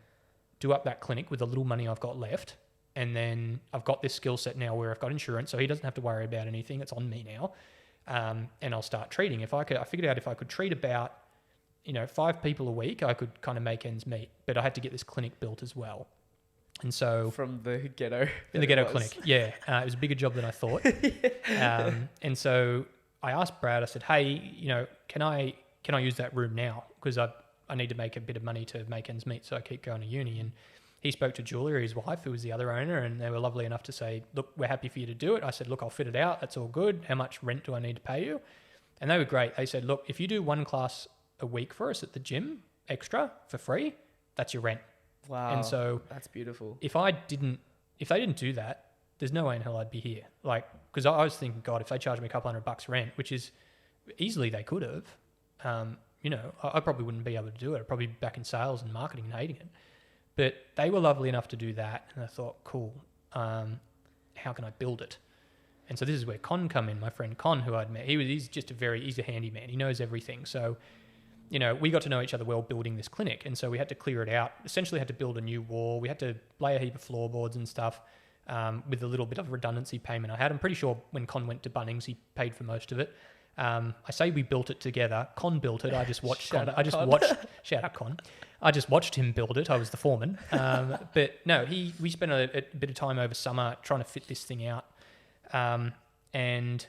do up that clinic with the little money I've got left. And then I've got this skill set now where I've got insurance, so he doesn't have to worry about anything. It's on me now. And I'll start treating. I figured out if I could treat about, 5 people a week, I could kind of make ends meet. But I had to get this clinic built as well. And so from the ghetto, in the ghetto clinic, yeah, it was a bigger job than I thought. And so I asked Brad. I said, "Hey, can I use that room now? Because I need to make a bit of money to make ends meet, so I keep going to uni." And he spoke to Julia, his wife, who was the other owner, and they were lovely enough to say, "Look, we're happy for you to do it." I said, "Look, I'll fit it out. That's all good. How much rent do I need to pay you?" And they were great. They said, "Look, if you do 1 class a week for us at the gym, extra for free, that's your rent." Wow. And so that's beautiful. If they didn't do that, there's no way in hell I'd be here. Like, because I was thinking, God, if they charged me a couple $100 rent, which is easily they could have, I probably wouldn't be able to do it. I'd probably be back in sales and marketing and hating it. But they were lovely enough to do that. And I thought, cool, how can I build it? And so this is where Con come in, my friend Con, who I'd met. He's a handyman. He knows everything. So, we got to know each other well building this clinic. And so we had to clear it out, essentially had to build a new wall. We had to lay a heap of floorboards and stuff with a little bit of redundancy payment I had. I'm pretty sure when Con went to Bunnings, he paid for most of it. I say we built it together. Con built it. I just watched Shout out Con. I just watched him build it. I was the foreman. But no, we spent a bit of time over summer trying to fit this thing out. And,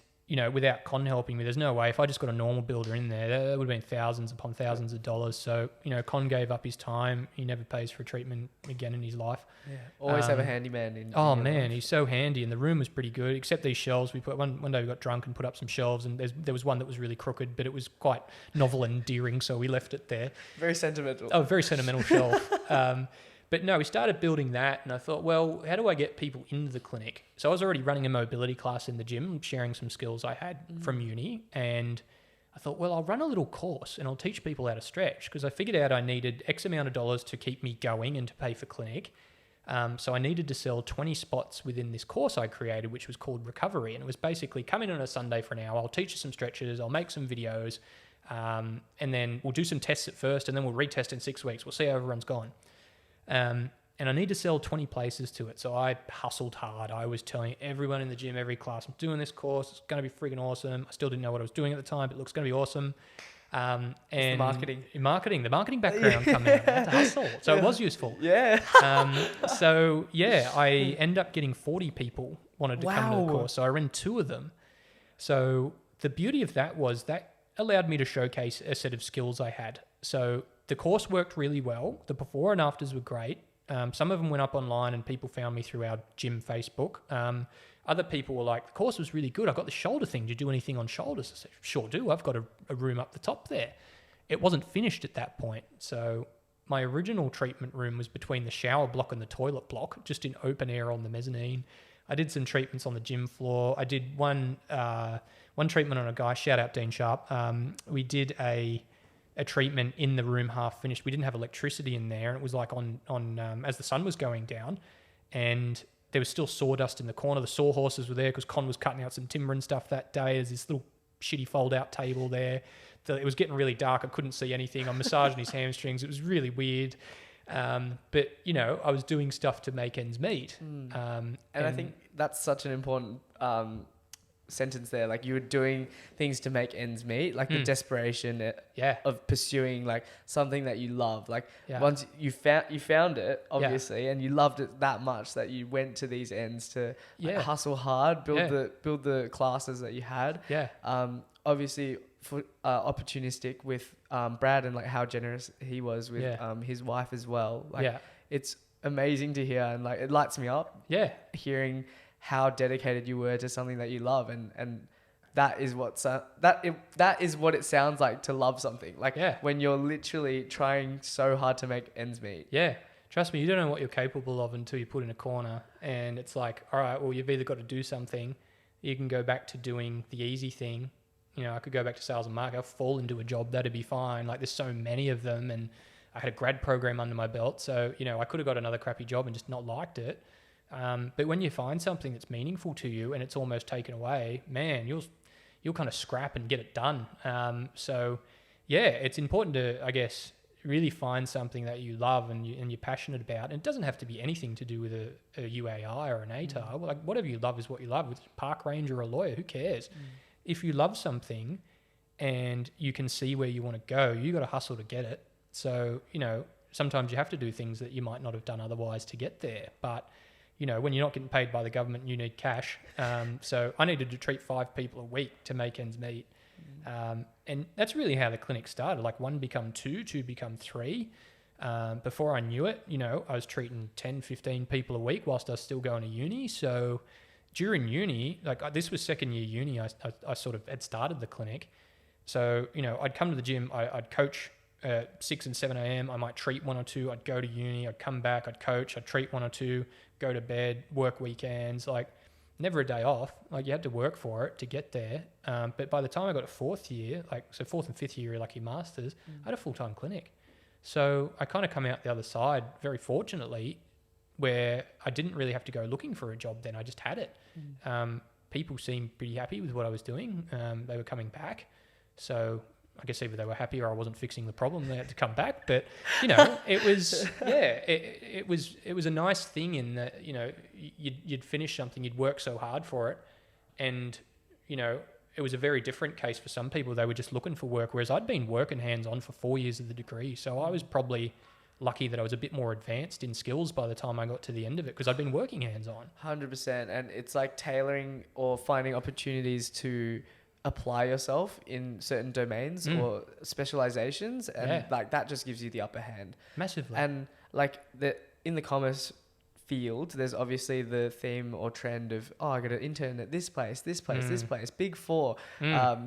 without Con helping me, there's no way. If I just got a normal builder in there, that would have been thousands upon thousands of dollars. So, Con gave up his time. He never pays for treatment again in his life. Yeah. Always have a handyman in. Oh, your man, life. he's so handy. And the room was pretty good, except these shelves. We put one day we got drunk and put up some shelves, and there was one that was really crooked, but it was quite novel and endearing, so we left it there. Very sentimental. Oh, very sentimental shelf. But no, we started building that, and I thought, well, how do I get people into the clinic? So I was already running a mobility class in the gym, sharing some skills I had from uni, and I thought, well, I'll run a little course and I'll teach people how to stretch, because I figured out I needed X amount of dollars to keep me going and to pay for clinic. So I needed to sell 20 spots within this course I created, which was called Recovery, and it was basically come in on a Sunday for an hour, I'll teach you some stretches, I'll make some videos, and then we'll do some tests at first, and then we'll retest in 6 weeks. We'll see how everyone's gone. And I need to sell 20 places to it. So I hustled hard. I was telling everyone in the gym, every class, I'm doing this course. It's going to be freaking awesome. I still didn't know what I was doing at the time, but it looks going to be awesome. And the marketing. The marketing background come out. I had to hustle. So it was useful. Yeah. I end up getting 40 people wanted to come to the course. So I ran 2 of them. So the beauty of that was that allowed me to showcase a set of skills I had. So the course worked really well. The before and afters were great. Some of them went up online and people found me through our gym Facebook. Other people were like, the course was really good. I got the shoulder thing. Do you do anything on shoulders? I said, sure do. I've got a room up the top there. It wasn't finished at that point. So my original treatment room was between the shower block and the toilet block, just in open air on the mezzanine. I did some treatments on the gym floor. I did one treatment on a guy. Shout out Dean Sharp. We did a treatment in the room half finished. We didn't have electricity in there, and it was like on as the sun was going down, and there was still sawdust in the corner. The sawhorses were there because Con was cutting out some timber and stuff that day. There's this little shitty fold-out table there. It was getting really dark. I couldn't see anything. I'm massaging his hamstrings. It was really weird. But, I was doing stuff to make ends meet. And I think that's such an important sentence there. Like, you were doing things to make ends meet, like the desperation of pursuing like something that you love. Like once you found it, obviously, and you loved it that much that you went to these ends to hustle hard, build the classes that you had. Obviously opportunistic with Brad, and like how generous he was with his wife as well. Like it's amazing to hear, and like it lights me up hearing how dedicated you were to something that you love, and that is what it sounds like to love something. Like when you're literally trying so hard to make ends meet. Yeah. Trust me, you don't know what you're capable of until you're put in a corner, and it's like, all right, well, you've either got to do something, you can go back to doing the easy thing. I could go back to sales and marketing. I'll fall into a job, that'd be fine. Like, there's so many of them, and I had a grad program under my belt, so I could have got another crappy job and just not liked it. But when you find something that's meaningful to you and it's almost taken away, man, you'll kind of scrap and get it done. It's important to, I guess, really find something that you love and you're passionate about. And it doesn't have to be anything to do with a UAI or an ATAR. Like, whatever you love is what you love. With a park ranger or a lawyer, who cares? If you love something and you can see where you want to go, you got to hustle to get it. So, sometimes you have to do things that you might not have done otherwise to get there. But when you're not getting paid by the government, you need cash. So I needed to treat 5 people a week to make ends meet. And that's really how the clinic started. Like, 1 become 2, 2 become 3. Before I knew it, I was treating 10, 15 people a week whilst I was still going to uni. So during uni, like, this was second year uni, I sort of had started the clinic. So, I'd come to the gym, I'd coach 6 and 7 a.m. I might treat 1 or 2. I'd go to uni. I'd come back. I'd coach. I'd treat 1 or 2. Go to bed. Work weekends. Like, never a day off. Like, you had to work for it to get there. But by the time I got to 4th year, so 4th and 5th year, like your masters, I had a full-time clinic. So I kind of come out the other side very fortunately, where I didn't really have to go looking for a job. Then I just had it. People seemed pretty happy with what I was doing. They were coming back. So I guess either they were happy or I wasn't fixing the problem, they had to come back. But, it was, it was a nice thing in that, you'd finish something, you'd work so hard for it. And, it was a very different case for some people. They were just looking for work, whereas I'd been working hands-on for 4 years of the degree. So I was probably lucky that I was a bit more advanced in skills by the time I got to the end of it, because I'd been working hands-on. 100%. And it's like tailoring or finding opportunities to apply yourself in certain domains or specializations, and like that just gives you the upper hand Massively. And like in the commerce field, there's obviously the theme or trend of, oh, I got an intern at this place, this place, Big Four,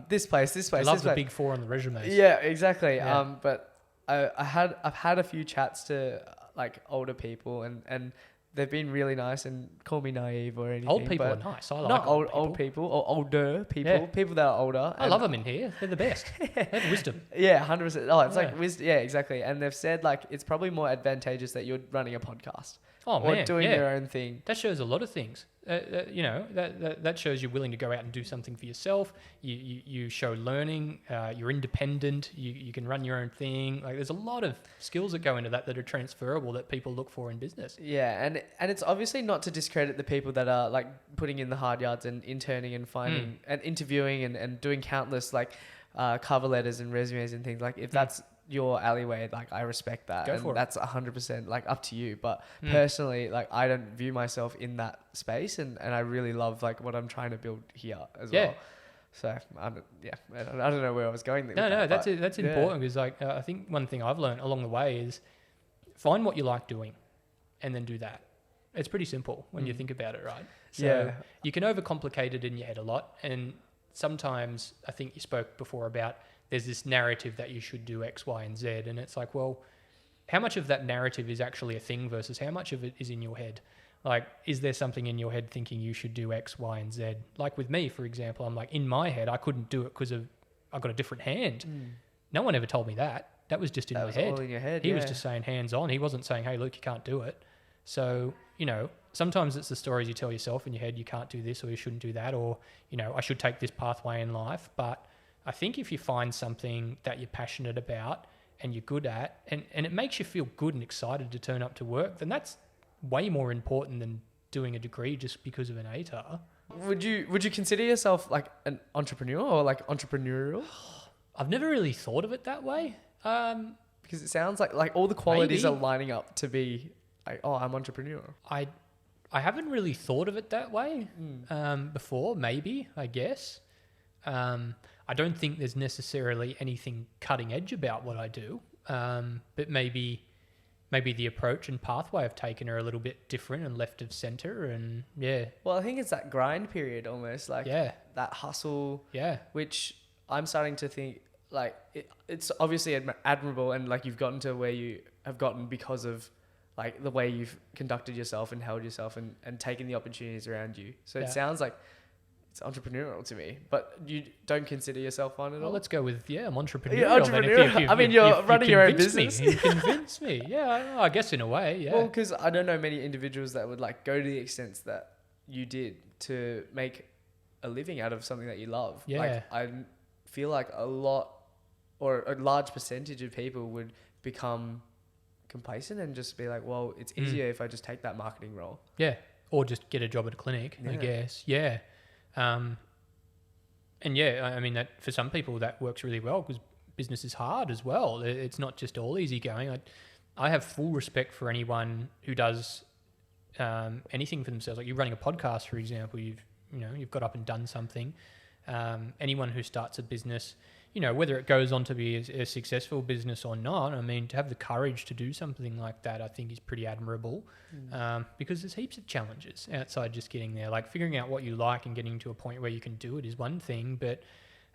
this place. I love the Big Four on the resumes. Yeah, exactly. Yeah. But I've had a few chats to like older people, and they've been really nice and call me naive or anything. Old people are nice. I like not old people or older people. Yeah. People that are older. I love them in here. They're the best. They have wisdom. Yeah, 100%. Oh, it's like wisdom. Yeah, exactly. And they've said like it's probably more advantageous that you're running a podcast. Oh, or man. doing your own thing. That shows a lot of things. You know, that shows you're willing to go out and do something for yourself. You show learning. You're independent. You can run your own thing. Like, there's a lot of skills that go into that are transferable that people look for in business. Yeah, and it's obviously not to discredit the people that are like putting in the hard yards and interning and finding and interviewing and doing countless like cover letters and resumes and things. Like, if that's your alleyway, like, I respect that. Go for it. That's 100% like up to you. But personally, like, I don't view myself in that space, and I really love like what I'm trying to build here as well. So I don't know where I was going there. That's important, because like I think one thing I've learned along the way is find what you like doing and then do that. It's pretty simple when you think about it, right? So you can overcomplicate it in your head a lot, and sometimes I think you spoke before about there's this narrative that you should do X, Y, and Z. And it's like, well, how much of that narrative is actually a thing versus how much of it is in your head? Like, is there something in your head thinking you should do X, Y, and Z? Like with me, for example, I'm like, in my head, I couldn't do it because I got a different hand. No one ever told me that. That was just in my head. All in your head. He was just saying hands on. He wasn't saying, hey, look, you can't do it. So, you know, sometimes it's the stories you tell yourself in your head, you can't do this or you shouldn't do that, or, you know, I should take this pathway in life. But I think if you find something that you're passionate about and you're good at, and it makes you feel good and excited to turn up to work, then that's way more important than doing a degree just because of an ATAR. Would you consider yourself like an entrepreneur or like entrepreneurial? I've never really thought of it that way. Because it sounds like all the qualities are lining up to be like, oh, I'm entrepreneur. I haven't really thought of it that way before, maybe, I guess. I don't think there's necessarily anything cutting edge about what I do, but maybe the approach and pathway I've taken are a little bit different and left of center, and Well, I think it's that grind period almost, like that hustle, which I'm starting to think like it's obviously admirable, and like you've gotten to where you have gotten because of like the way you've conducted yourself and held yourself and taken the opportunities around you. So it sounds like it's entrepreneurial to me, but you don't consider yourself one at all? Well, let's go with, I'm entrepreneurial. Yeah, entrepreneurial. I mean, you're running your own business. You convinced me. Yeah, I guess in a way, yeah. Well, because I don't know many individuals that would like go to the extents that you did to make a living out of something that you love. Yeah. Like, I feel like a lot or a large percentage of people would become complacent and just be like, well, it's easier if I just take that marketing role. Yeah, or just get a job at a clinic, I guess. Yeah. And I mean, that for some people that works really well because business is hard as well. It's not just all easy going. I have full respect for anyone who does anything for themselves. Like, you're running a podcast, for example, you've got up and done something. Anyone who starts a business, whether it goes on to be a successful business or not, I mean, to have the courage to do something like that, I think is pretty admirable, because there's heaps of challenges outside just getting there. Like, figuring out what you like and getting to a point where you can do it is one thing, but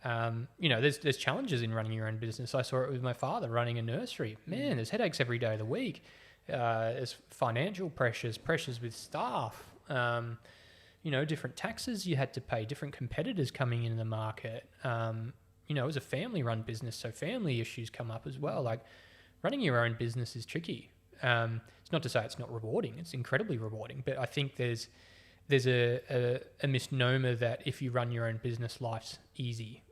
there's challenges in running your own business. I saw it with my father running a nursery. Man, there's headaches every day of the week. There's financial pressures with staff, different taxes you had to pay, different competitors coming into the market. It was a family-run business, so family issues come up as well. Like, running your own business is tricky. It's not to say it's not rewarding; it's incredibly rewarding. But I think there's a misnomer that if you run your own business, life's easy.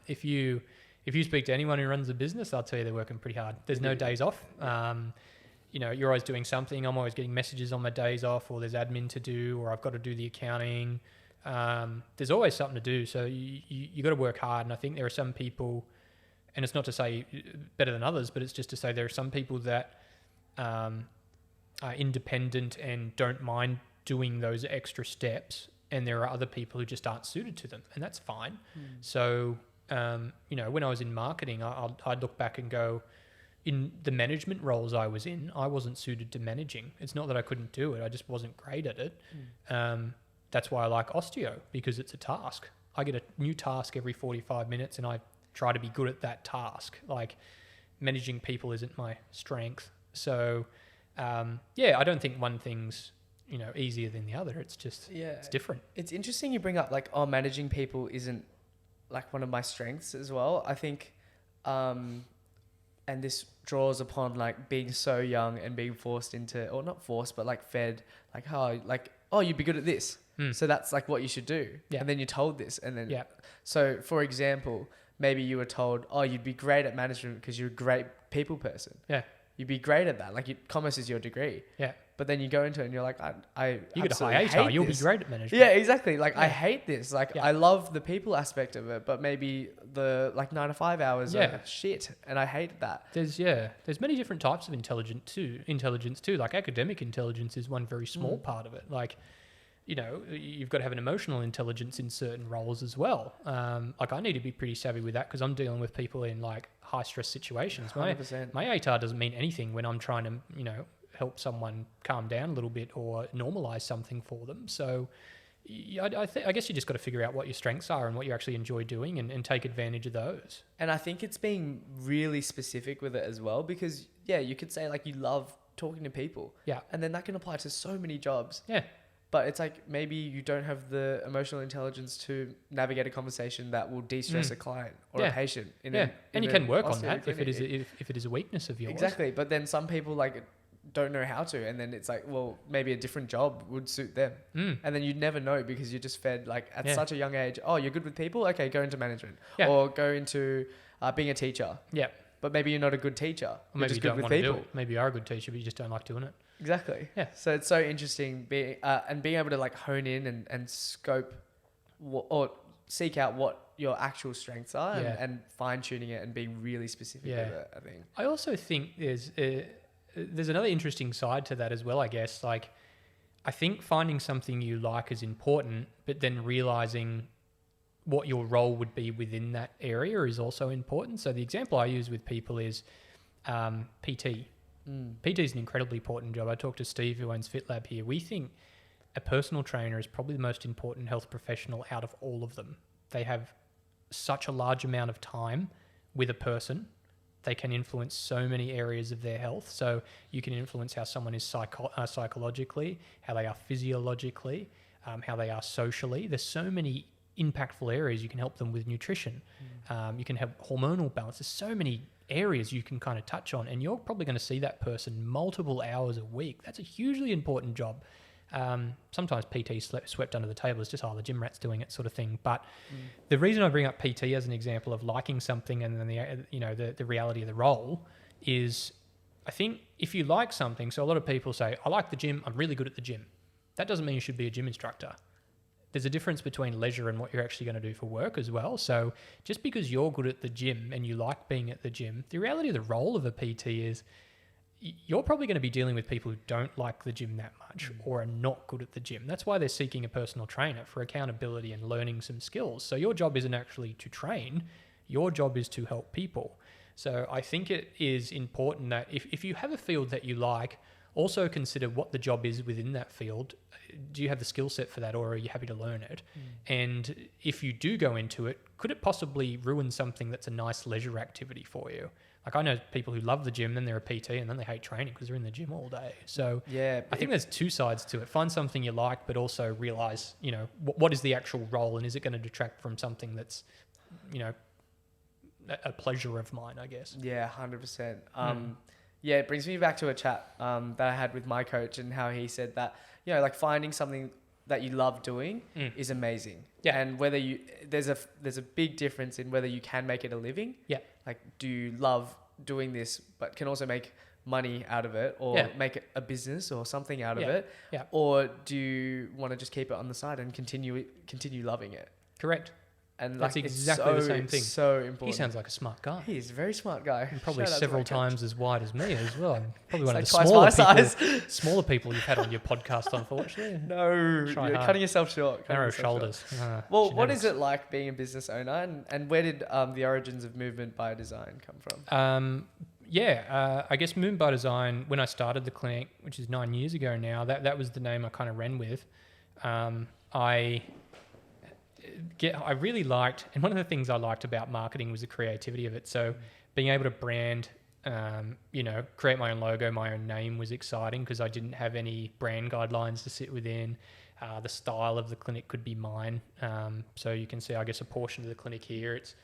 If you speak to anyone who runs a business, they'll tell you they're working pretty hard. There's no days off. You're always doing something. I'm always getting messages on my days off, or there's admin to do, or I've got to do the accounting. There's always something to do, so you got to work hard. And I think there are some people, and it's not to say better than others, but it's just to say there are some people that are independent and don't mind doing those extra steps, and there are other people who just aren't suited to them, and that's fine. So, when I was in marketing, I'd look back and go, in the management roles I was in, I wasn't suited to managing. It's not that I couldn't do it, I just wasn't great at it. That's why I like osteo, because it's a task. I get a new task every 45 minutes and I try to be good at that task. Like, managing people isn't my strength. So, I don't think one thing's, easier than the other. It's just, it's different. It's interesting you bring up like, managing people isn't like one of my strengths as well. I think, and this draws upon like being so young and being forced into, or not forced, but like fed, like, you'd be good at this. So that's like what you should do. Yeah. And then you're told this. And then, so for example, maybe you were told, you'd be great at management because you're a great people person. Yeah. You'd be great at that. Like, commerce is your degree. Yeah. But then you go into it and you're like, you get a high ATAR, you'll be great at management. Yeah, exactly. Like, I hate this. Like, I love the people aspect of it, but maybe the 9 to 5 hours are shit, and I hate that. There's many different types of intelligence too. Like, academic intelligence is one very small part of it. Like, you've got to have an emotional intelligence in certain roles as well. Like, I need to be pretty savvy with that because I'm dealing with people in like high stress situations. 100%. My ATAR doesn't mean anything when I'm trying to, help someone calm down a little bit or normalize something for them. So I guess you just got to figure out what your strengths are and what you actually enjoy doing and take advantage of those. And I think it's being really specific with it as well, because you could say like you love talking to people. Yeah. And then that can apply to so many jobs. Yeah. But it's like, maybe you don't have the emotional intelligence to navigate a conversation that will de-stress a client or a patient. And you can work on that if it is a weakness of yours. Exactly. But then some people like don't know how to, and then it's like, well, maybe a different job would suit them. And then you'd never know because you're just fed like at such a young age, you're good with people? Okay, go into management. Or go into being a teacher. Yeah. But maybe you're not a good teacher. Or maybe just you don't want to do it. Maybe you are a good teacher, but you just don't like doing it. Exactly. Yeah. So it's so interesting being able to like hone in and scope or seek out what your actual strengths are and fine tuning it and being really specific with it, I think. I also think there's another interesting side to that as well, I guess. Like, I think finding something you like is important, but then realizing what your role would be within that area is also important. So the example I use with people is PT. PT is an incredibly important job. I talked to Steve, who owns FitLab here. We think a personal trainer is probably the most important health professional out of all of them. They have such a large amount of time with a person. They can influence so many areas of their health. So you can influence how someone is psychologically, how they are physiologically, how they are socially. There's so many impactful areas. You can help them with nutrition. You can help hormonal balance. There's so many areas you can kind of touch on, and you're probably going to see that person multiple hours a week. That's a hugely important job. Sometimes PT swept under the table. It's just, the gym rat's doing it sort of thing. But the reason I bring up PT as an example of liking something and then the reality of the role is, I think if you like something, so a lot of people say, I like the gym, I'm really good at the gym. That doesn't mean you should be a gym instructor. There's a difference between leisure and what you're actually going to do for work as well. So just because you're good at the gym and you like being at the gym, the reality of the role of a PT is you're probably going to be dealing with people who don't like the gym that much or are not good at the gym. That's why they're seeking a personal trainer, for accountability and learning some skills. So your job isn't actually to train. Your job is to help people. So I think it is important that if you have a field that you like, also consider what the job is within that field. Do you have the skill set for that, or are you happy to learn it? And if you do go into it, could it possibly ruin something that's a nice leisure activity for you? Like, I know people who love the gym, then they're a PT, and then they hate training because they're in the gym all day. So I think there's two sides to it. Find something you like, but also realize, what is the actual role, and is it going to detract from something that's, a pleasure of mine, I guess. Yeah, 100%. Yeah, it brings me back to a chat that I had with my coach, and how he said that, like finding something that you love doing is amazing. Yeah. And whether there's a big difference in whether you can make it a living. Yeah. Like, do you love doing this, but can also make money out of it, or make it a business or something out of it? Yeah. Or do you want to just keep it on the side and continue loving it? Correct. And That's like exactly the same thing. So important. He sounds like a smart guy. He's a very smart guy. And probably Shout out to several my coach. times as wide as me as well. Probably one of Like the twice smaller my people, size. smaller people you've had on your podcast, unfortunately. No, Try you're hard. cutting yourself short. Narrow shoulders. Well, what is it like being a business owner, and where did the origins of Movement by Design come from? I guess Movement by Design, when I started the clinic, which is 9 years ago now, that was the name I kind of ran with. I really liked, and one of the things I liked about marketing was the creativity of it. So being able to brand, create my own logo, my own name was exciting because I didn't have any brand guidelines to sit within. The style of the clinic could be mine. So you can see, I guess, a portion of the clinic here. It's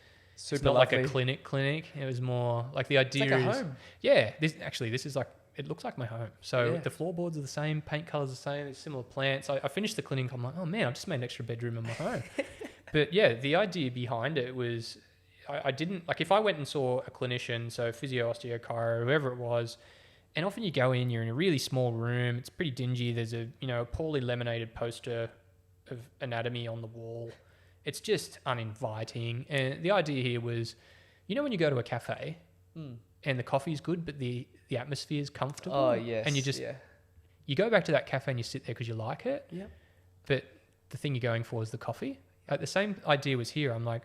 not lovely. like a clinic. It was more like the idea it's like is, a home. yeah, this is like, it looks like my home. So the floorboards are the same, paint colors are the same, there's similar plants. I finished the clinic, I'm like, oh man, I've just made an extra bedroom in my home. But yeah, the idea behind it was, I didn't, like if I went and saw a clinician, so physio, osteo, chiro, whoever it was, and often you go in, you're in a really small room, it's pretty dingy, there's a poorly laminated poster of anatomy on the wall. It's just uninviting. And the idea here was, when you go to a cafe and the coffee's good, but the atmosphere is comfortable. Oh, yes. And you go back to that cafe and you sit there because you like it. Yeah. But the thing you're going for is the coffee. The same idea was here. I'm like,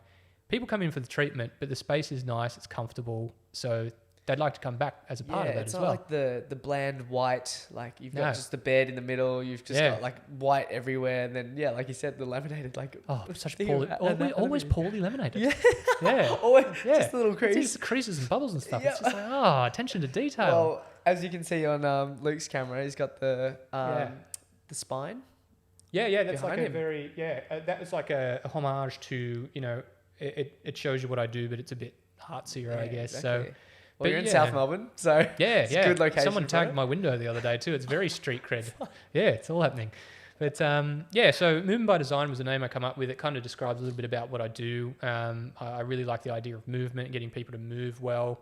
people come in for the treatment, but the space is nice, it's comfortable. So they'd like to come back as a part of that as well. It's not like the bland white, like you've got just the bed in the middle, you've just got like white everywhere, and then like you said, the laminated, like such poorly, always poorly laminated. Yeah, always just a little crease, just creases and bubbles and stuff. It's just like attention to detail. Well, as you can see on Luke's camera, he's got the spine. Yeah, that's like him. that was like a homage to it shows you what I do, but it's a bit artsier, I guess. Exactly. So. Well, you're in South Melbourne, so it's a good location. Someone tagged my window the other day too. It's very street cred. Yeah, it's all happening. But so Movement by Design was the name I come up with. It kind of describes a little bit about what I do. I really like the idea of movement, getting people to move well.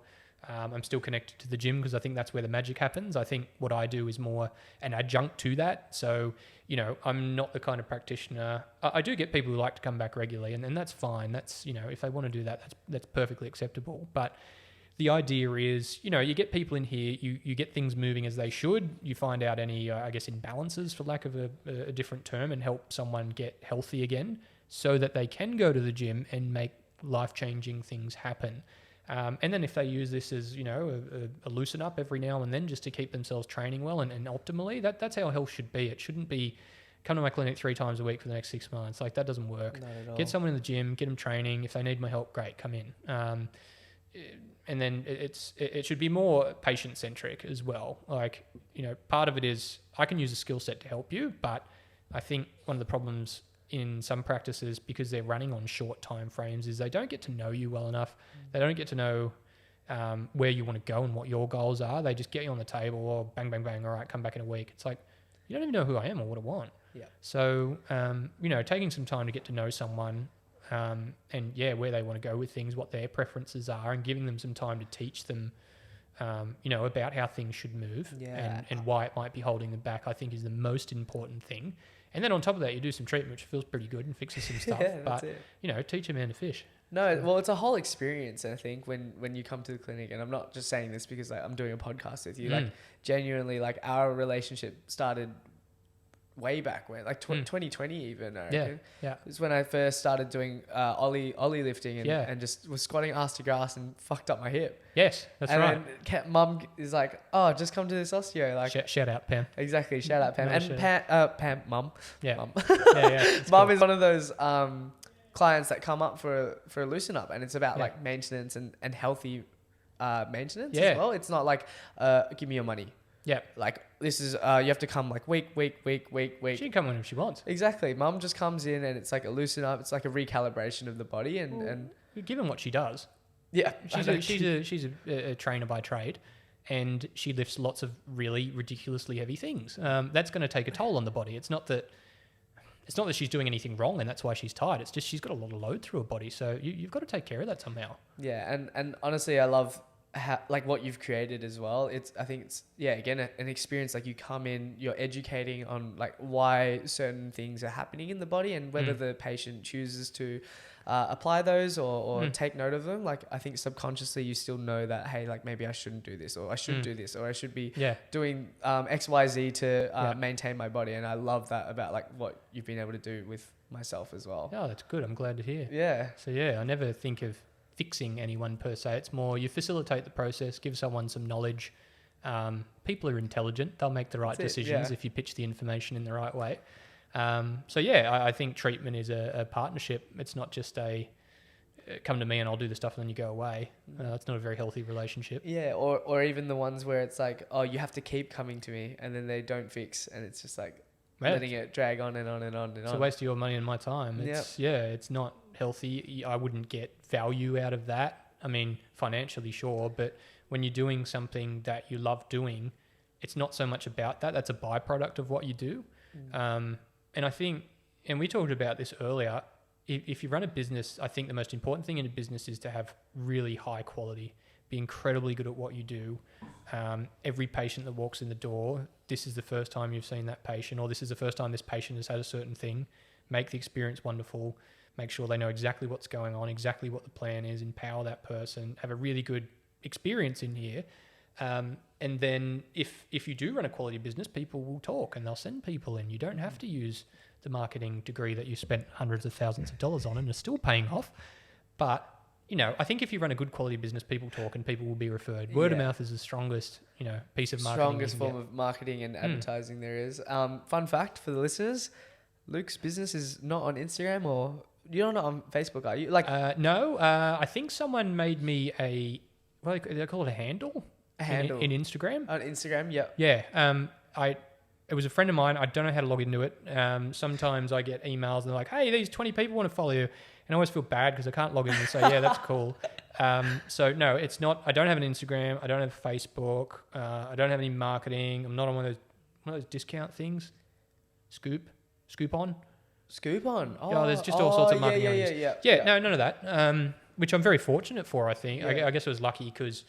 I'm still connected to the gym because I think that's where the magic happens. I think what I do is more an adjunct to that. So, I'm not the kind of practitioner. I do get people who like to come back regularly, and that's fine. That's, if they want to do that, that's perfectly acceptable. But the idea is, you get people in here, you get things moving as they should, you find out any, imbalances, for lack of a different term, and help someone get healthy again so that they can go to the gym and make life-changing things happen. And then if they use this as, a loosen up every now and then just to keep themselves training well and optimally, that's how health should be. It shouldn't be come to my clinic 3 times a week for the next 6 months. Like, that doesn't work. Not at all. Get someone in the gym, get them training. If they need my help, great, come in. And then it should be more patient-centric as well. Like, part of it is I can use a skill set to help you, but I think one of the problems in some practices, because they're running on short time frames, is they don't get to know you well enough. They don't get to know where you want to go and what your goals are. They just get you on the table, or bang, bang, bang, all right, come back in a week. It's like, you don't even know who I am or what I want. Yeah. So, taking some time to get to know someone, and where they want to go with things, what their preferences are, and giving them some time to teach them, about how things should move and why it might be holding them back, I think is the most important thing. And then on top of that, you do some treatment, which feels pretty good and fixes some stuff. But, teach a man to fish. No, well, it's a whole experience, I think, when you come to the clinic. And I'm not just saying this because I'm doing a podcast with you. Like, genuinely, like, our relationship started way back when, like 2020 even, I reckon. Yeah. It was when I first started doing ollie lifting and just was squatting ass to grass and fucked up my hip. Yes, that's right. And then Mum is like, oh, just come to this osteo. Like, shout out, Pam. Exactly, shout out, Pam. Pam, Mum. Yeah. Mum. Mum is one of those clients that come up for a loosen up, and it's about like maintenance and healthy maintenance as well. It's not like give me your money. Yeah. Like, this is, you have to come like week. She can come whenever she wants. Exactly. Mum just comes in and it's like a loosen up. It's like a recalibration of the body and given what she does. Yeah. She's a trainer by trade, and she lifts lots of really ridiculously heavy things. That's going to take a toll on the body. It's not that she's doing anything wrong and that's why she's tired. It's just she's got a lot of load through her body. So you've got to take care of that somehow. Yeah. And honestly, I love like what you've created as well. I think it's again an experience. Like you come in, you're educating on like why certain things are happening in the body and whether the patient chooses to apply those or take note of them. Like I think subconsciously you still know that, hey, like maybe I shouldn't do this, or I should do this, or I should be doing XYZ to maintain my body. And I love that about like what you've been able to do with myself as well. Oh, that's good. I'm glad to hear. Yeah. So yeah, I never think of fixing anyone per se. It's more you facilitate the process, give someone some knowledge. People are intelligent. They'll make the right decisions if you pitch the information in the right way. So yeah, I think treatment is a partnership. It's not just a come to me and I'll do the stuff and then you go away. It's not a very healthy relationship. Yeah, or even the ones where it's like, oh, you have to keep coming to me and then they don't fix, and it's just like letting it drag on and on and on and on. It's a waste of your money and my time. It's not healthy. I wouldn't get value out of that. I mean, financially, sure, but when you're doing something that you love doing, it's not so much about that. That's a byproduct of what you do. And I think, and we talked about this earlier, if you run a business, I think the most important thing in a business is to have really high quality, be incredibly good at what you do. Every patient that walks in the door, this is the first time you've seen that patient, or this is the first time this patient has had a certain thing. Make the experience wonderful. Make sure they know exactly what's going on, exactly what the plan is, empower that person, have a really good experience in here. And then if you do run a quality business, people will talk and they'll send people in. You don't have to use the marketing degree that you spent hundreds of thousands of dollars on and are still paying off. But, you know, I think if you run a good quality business, people talk and people will be referred. Word of mouth is the strongest, piece of marketing. Strongest form of marketing and advertising there is. Fun fact for the listeners, Luke's business is not on Instagram, or you're not on Facebook, are you? No, I think someone made me what do they call it, a handle? A handle. In Instagram? On Instagram, yeah. Yeah. It was a friend of mine. I don't know how to log into it. Sometimes I get emails and they're like, hey, these 20 people want to follow you. And I always feel bad because I can't log in and say, yeah, that's cool. So no, it's not. I don't have an Instagram. I don't have Facebook. I don't have any marketing. I'm not on one of those discount things. Scoop on. Oh, there's just all sorts of marketing. Yeah. No, none of that. Which I'm very fortunate for, I think. I guess I was lucky because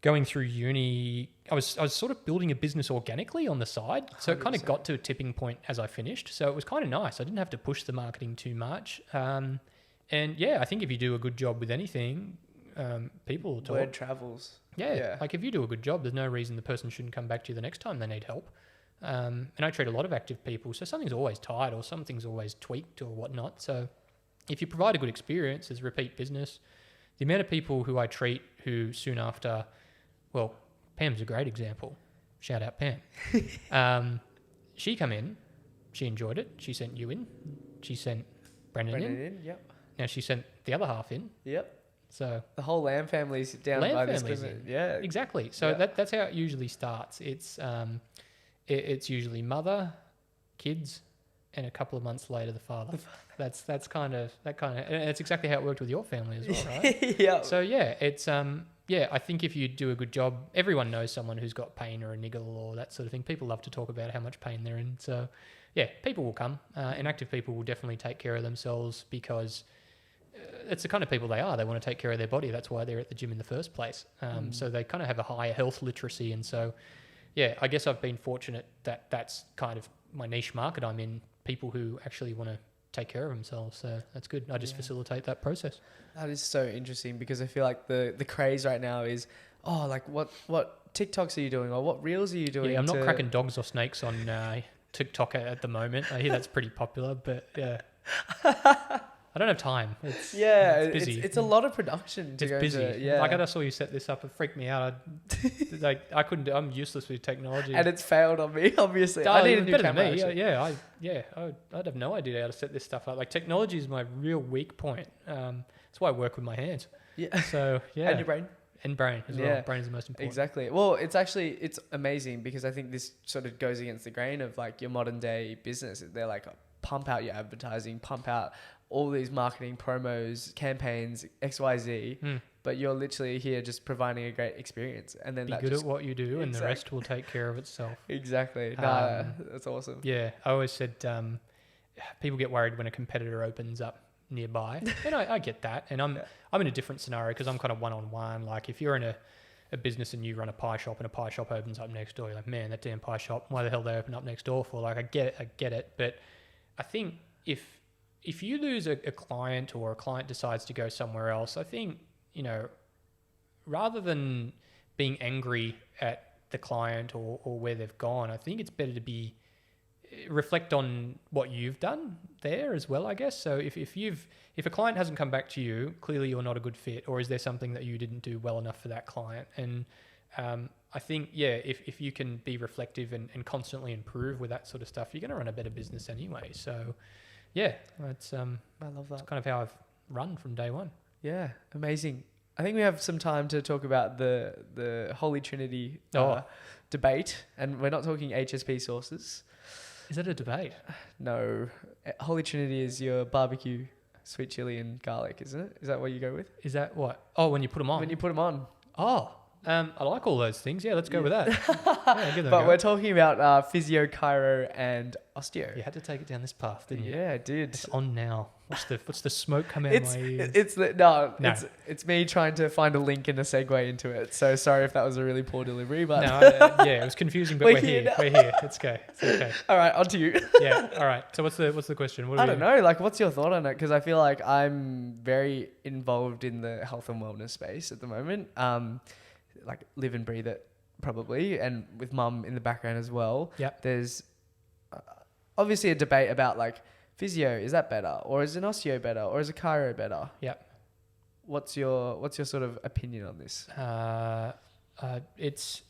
going through uni, I was sort of building a business organically on the side. So 100%. It kind of got to a tipping point as I finished. So it was kind of nice. I didn't have to push the marketing too much. And yeah, I think if you do a good job with anything, people will talk. Word travels. Yeah. Like if you do a good job, there's no reason the person shouldn't come back to you the next time they need help. And I treat a lot of active people. So something's always tight or something's always tweaked or whatnot. So if you provide a good experience as repeat business, the amount of people who I treat who soon after... Well, Pam's a great example. Shout out Pam. She come in, she enjoyed it. She sent you in. She sent Brendan in. Yep. Now she sent the other half in. Yep. So the whole Lamb family's down by this business. Yeah. Exactly. So that's how it usually starts. It's usually mother, kids, and a couple of months later the father. That's kind of and it's exactly how it worked with your family as well, right? Yeah. So yeah, it's I think if you do a good job, everyone knows someone who's got pain or a niggle or that sort of thing. People love to talk about how much pain they're in. So yeah, people will come, and active people will definitely take care of themselves because it's the kind of people they are. They want to take care of their body. That's why they're at the gym in the first place. So they kind of have a higher health literacy, and so yeah, I guess I've been fortunate that that's kind of my niche market I'm in. People who actually want to take care of themselves. So that's good. I just facilitate that process. That is so interesting because I feel like the craze right now is, like what TikToks are you doing or what reels are you doing? Yeah, I'm not cracking dogs or snakes on TikTok at the moment. I hear that's pretty popular, but yeah. I don't have time. It's busy. It's a lot of production. It's busy. Like I saw you set this up. It freaked me out. I couldn't. I'm useless with technology. And it's failed on me. Obviously, I need a new camera. I'd have no idea how to set this stuff up. Like technology is my real weak point. That's why I work with my hands. Yeah. So yeah. And your brain. And brain as well. Brain is the most important. Exactly. Well, it's amazing because I think this sort of goes against the grain of like your modern day business. They're like pump out your advertising, pump out all these marketing promos, campaigns, XYZ, but you're literally here just providing a great experience. And then be good at what you do and the rest will take care of itself. Exactly. That's awesome. Yeah. I always said people get worried when a competitor opens up nearby. And I get that. And I'm in a different scenario because I'm kind of one-on-one. Like if you're in a business and you run a pie shop and a pie shop opens up next door, you're like, man, that damn pie shop, why the hell they open up next door for? Like I get it. But I think if you lose a client or a client decides to go somewhere else, I think, rather than being angry at the client or where they've gone, I think it's better to reflect on what you've done there as well, I guess. So if a client hasn't come back to you, clearly you're not a good fit, or is there something that you didn't do well enough for that client? And I think, if you can be reflective and constantly improve with that sort of stuff, you're going to run a better business anyway. So that's I love that. That's kind of how I've run from day one. Yeah, amazing. I think we have some time to talk about the Holy Trinity debate, and we're not talking HSP sources. Is that a debate? No. Holy Trinity is your barbecue, sweet chili and garlic, isn't it? Is that what you go with? Is that what? Oh, when you put them on. When you put them on. Oh, I like all those things. Yeah, let's go with that. Give them but we're talking about physio, chiro, and osteo. You had to take it down this path, didn't you? Yeah, I did. It's on now. What's the smoke coming out of my ears? It's me trying to find a link and a segue into it. So sorry if that was a really poor delivery, but it was confusing. But we're here. We're here. Let's go. It's okay. All right, on to you. Yeah. All right. So what's the question? I don't know. Like, what's your thought on it? Because I feel like I'm very involved in the health and wellness space at the moment. Like live and breathe it probably, and with mum in the background as well. Yeah. There's obviously a debate about like physio, is that better, or is an osteo better, or is a chiro better? Yeah. What's your sort of opinion on this? It's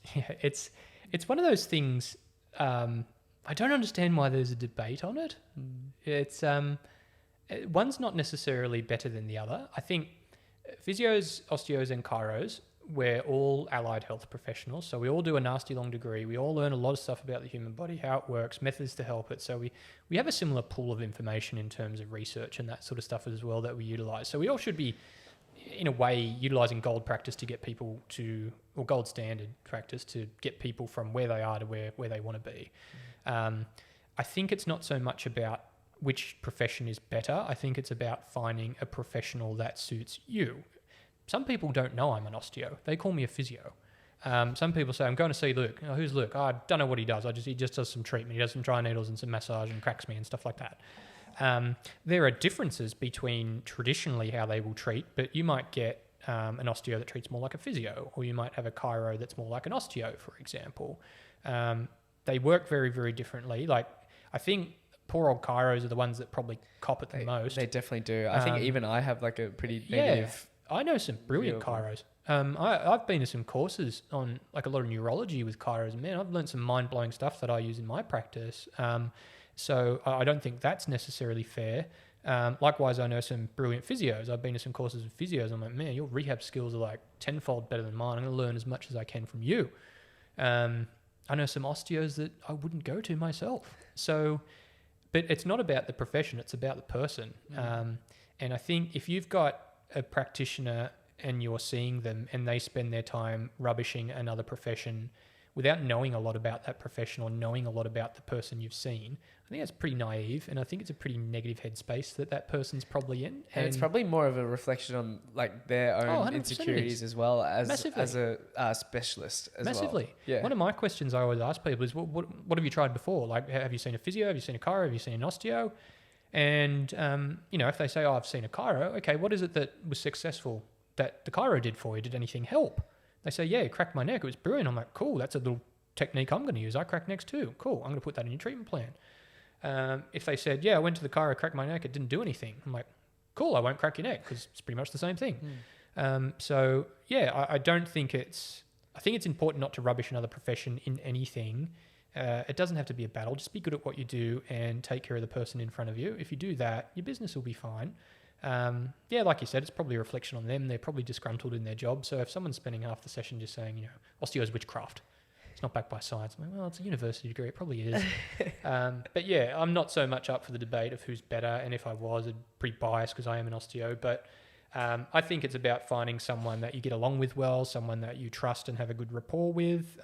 one of those things. I don't understand why there's a debate on it. It's one's not necessarily better than the other. I think physios, osteos, and chiros, we're all allied health professionals. So we all do a nasty long degree. We all learn a lot of stuff about the human body, how it works, methods to help it. So we have a similar pool of information in terms of research and that sort of stuff as well that we utilize. So we all should be, in a way, utilizing gold practice to get people or gold standard practice to get people from where they are to where they want to be. I think it's not so much about which profession is better. I think it's about finding a professional that suits you. Some people don't know I'm an osteo. They call me a physio. Some people say, I'm going to see Luke. Who's Luke? Oh, I don't know what he does. He just does some treatment. He does some dry needles and some massage and cracks me and stuff like that. There are differences between traditionally how they will treat, but you might get an osteo that treats more like a physio, or you might have a chiro that's more like an osteo, for example. They work very, very differently. Like, I think poor old chiros are the ones that probably cop it the most. They definitely do. I think even I have like a pretty negative... I know some brilliant chiros. I've been to some courses on like a lot of neurology with chiros, and man, I've learned some mind-blowing stuff that I use in my practice. So I don't think that's necessarily fair. Likewise, I know some brilliant physios. I've been to some courses with physios. I'm like, man, your rehab skills are like tenfold better than mine. I'm going to learn as much as I can from you. I know some osteos that I wouldn't go to myself. So, but it's not about the profession. It's about the person. And I think if you've got a practitioner and you're seeing them and they spend their time rubbishing another profession without knowing a lot about that profession or knowing a lot about the person you've seen, I think that's pretty naive, and I think it's a pretty negative headspace that person's probably in. And it's probably more of a reflection on like their own insecurities as well as a specialist as Massively. Well. Yeah. One of my questions I always ask people is, what have you tried before? Like, have you seen a physio? Have you seen a chiro? Have you seen an osteo? And, if they say, I've seen a chiro, okay, what is it that was successful that the chiro did for you? Did anything help? They say, yeah, it cracked my neck. It was brilliant. I'm like, cool, that's a little technique I'm going to use. I crack necks too. Cool, I'm going to put that in your treatment plan. If they said, yeah, I went to the chiro, cracked my neck, it didn't do anything. I'm like, cool, I won't crack your neck because it's pretty much the same thing. I don't think I think it's important not to rubbish another profession in anything. It doesn't have to be a battle. Just be good at what you do and take care of the person in front of you. If you do that, your business will be fine. Like you said, it's probably a reflection on them. They're probably disgruntled in their job. So if someone's spending half the session just saying, osteo is witchcraft, it's not backed by science. I'm like, well, it's a university degree. It probably is. I'm not so much up for the debate of who's better. And if I was, I'd be pretty biased because I am an osteo. But I think it's about finding someone that you get along with well, someone that you trust and have a good rapport with,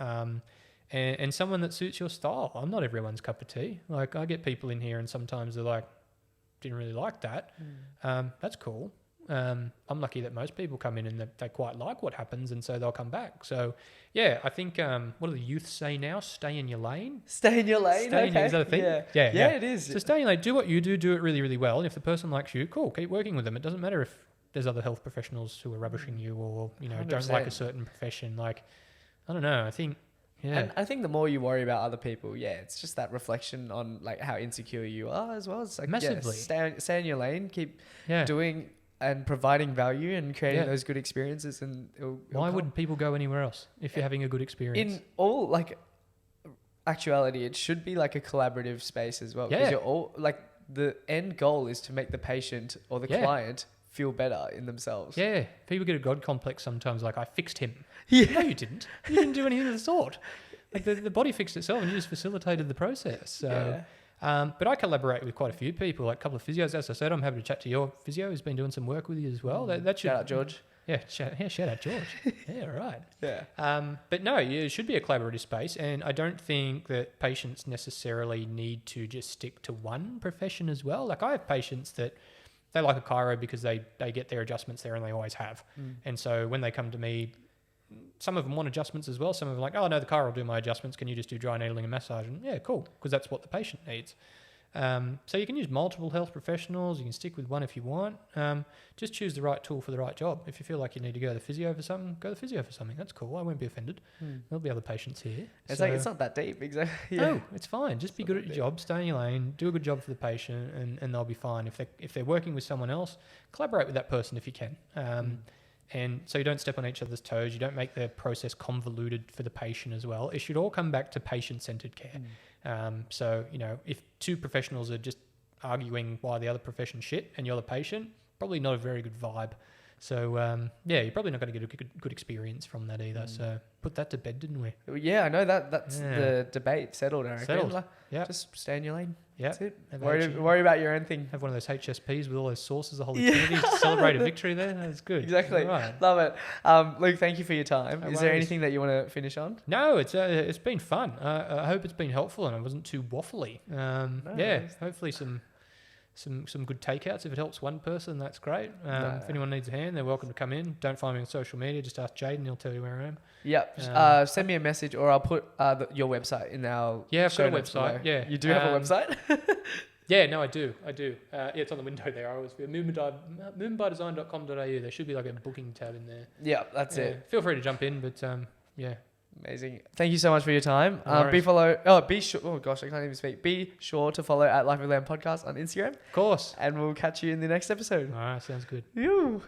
and someone that suits your style. I'm not everyone's cup of tea. Like, I get people in here and sometimes they're like, didn't really like that. That's cool. I'm lucky that most people come in and they quite like what happens, and so they'll come back. So, yeah, I think, what do the youth say now? Stay in your lane? Stay in your lane? Okay. Is that a thing? Yeah, it is. So stay in your lane, do what you do it really, really well. And if the person likes you, cool, keep working with them. It doesn't matter if there's other health professionals who are rubbishing you or, you know, 100%. Don't like a certain profession. Like, I don't know, I think... Yeah. And I think the more you worry about other people, it's just that reflection on like how insecure you are as well. It's like massively. Stay in your lane, keep Yeah. doing and providing value and creating those good experiences. And why would people go anywhere else if you're having a good experience? In all like actuality, it should be like a collaborative space as well. Because you're all like the end goal is to make the patient or the client feel better in themselves. Yeah, people get a God complex sometimes. Like I fixed him. Yeah. No, you didn't. You didn't do anything of the sort. Like the body fixed itself, and you just facilitated the process. So, but I collaborate with quite a few people, like a couple of physios. As I said, I'm happy to chat to your physio who's been doing some work with you as well. That should, shout out George. Yeah, shout out George. Yeah, right. Yeah. But no, it should be a collaborative space, and I don't think that patients necessarily need to just stick to one profession as well. Like I have patients that they like a chiro because they get their adjustments there and they always have. And so when they come to me, some of them want adjustments as well. Some of them are like, oh, no, the chiro will do my adjustments. Can you just do dry needling and massage? And yeah, cool, because that's what the patient needs. So you can use multiple health professionals. You can stick with one if you want. Just choose the right tool for the right job. If you feel like you need to go to the physio for something, go to the physio for something. That's cool. I won't be offended. There'll be other patients here. It's like, it's not that deep. Exactly. No, it's fine. Just be good at your job. Stay in your lane. Do a good job for the patient, and they'll be fine. If they're working with someone else, collaborate with that person if you can. And so you don't step on each other's toes. You don't make the process convoluted for the patient as well. It should all come back to patient-centered care. So, you know, if two professionals are just arguing why the other profession's shit and you're the patient, probably not a very good vibe. So, you're probably not going to get a good experience from that either. So put that to bed, didn't we? Yeah, I know that's the debate settled, I reckon. Settled. Yeah. Just stay in your lane. Yeah. That's it. Worry about your own thing. Have one of those HSPs with all those sauces, the Holy Trinity, to celebrate a victory there. That's good. Exactly. Right. Love it. Luke, thank you for your time. Is there worries. anything that you want to finish on? No, it's been fun. I hope it's been helpful and I wasn't too waffly. Hopefully some good takeouts. If it helps one person, that's great. If anyone needs a hand, they're welcome to come in. Don't find me on social media. Just ask Jaden. He'll tell you where I am. Yep. Send me a message or I'll put your website in our I've show got a notes website. below. Yeah. You do have a website? Yeah, no, I do. It's on the window there. I always feel movebydesign.com.au. There should be like a booking tab in there. Yeah, that's it. Feel free to jump in, but Amazing. Thank you so much for your time. Be sure. Oh gosh, I can't even speak. Be sure to follow at Life with Lamb Podcast on Instagram. Of course. And we'll catch you in the next episode. All right, sounds good. You.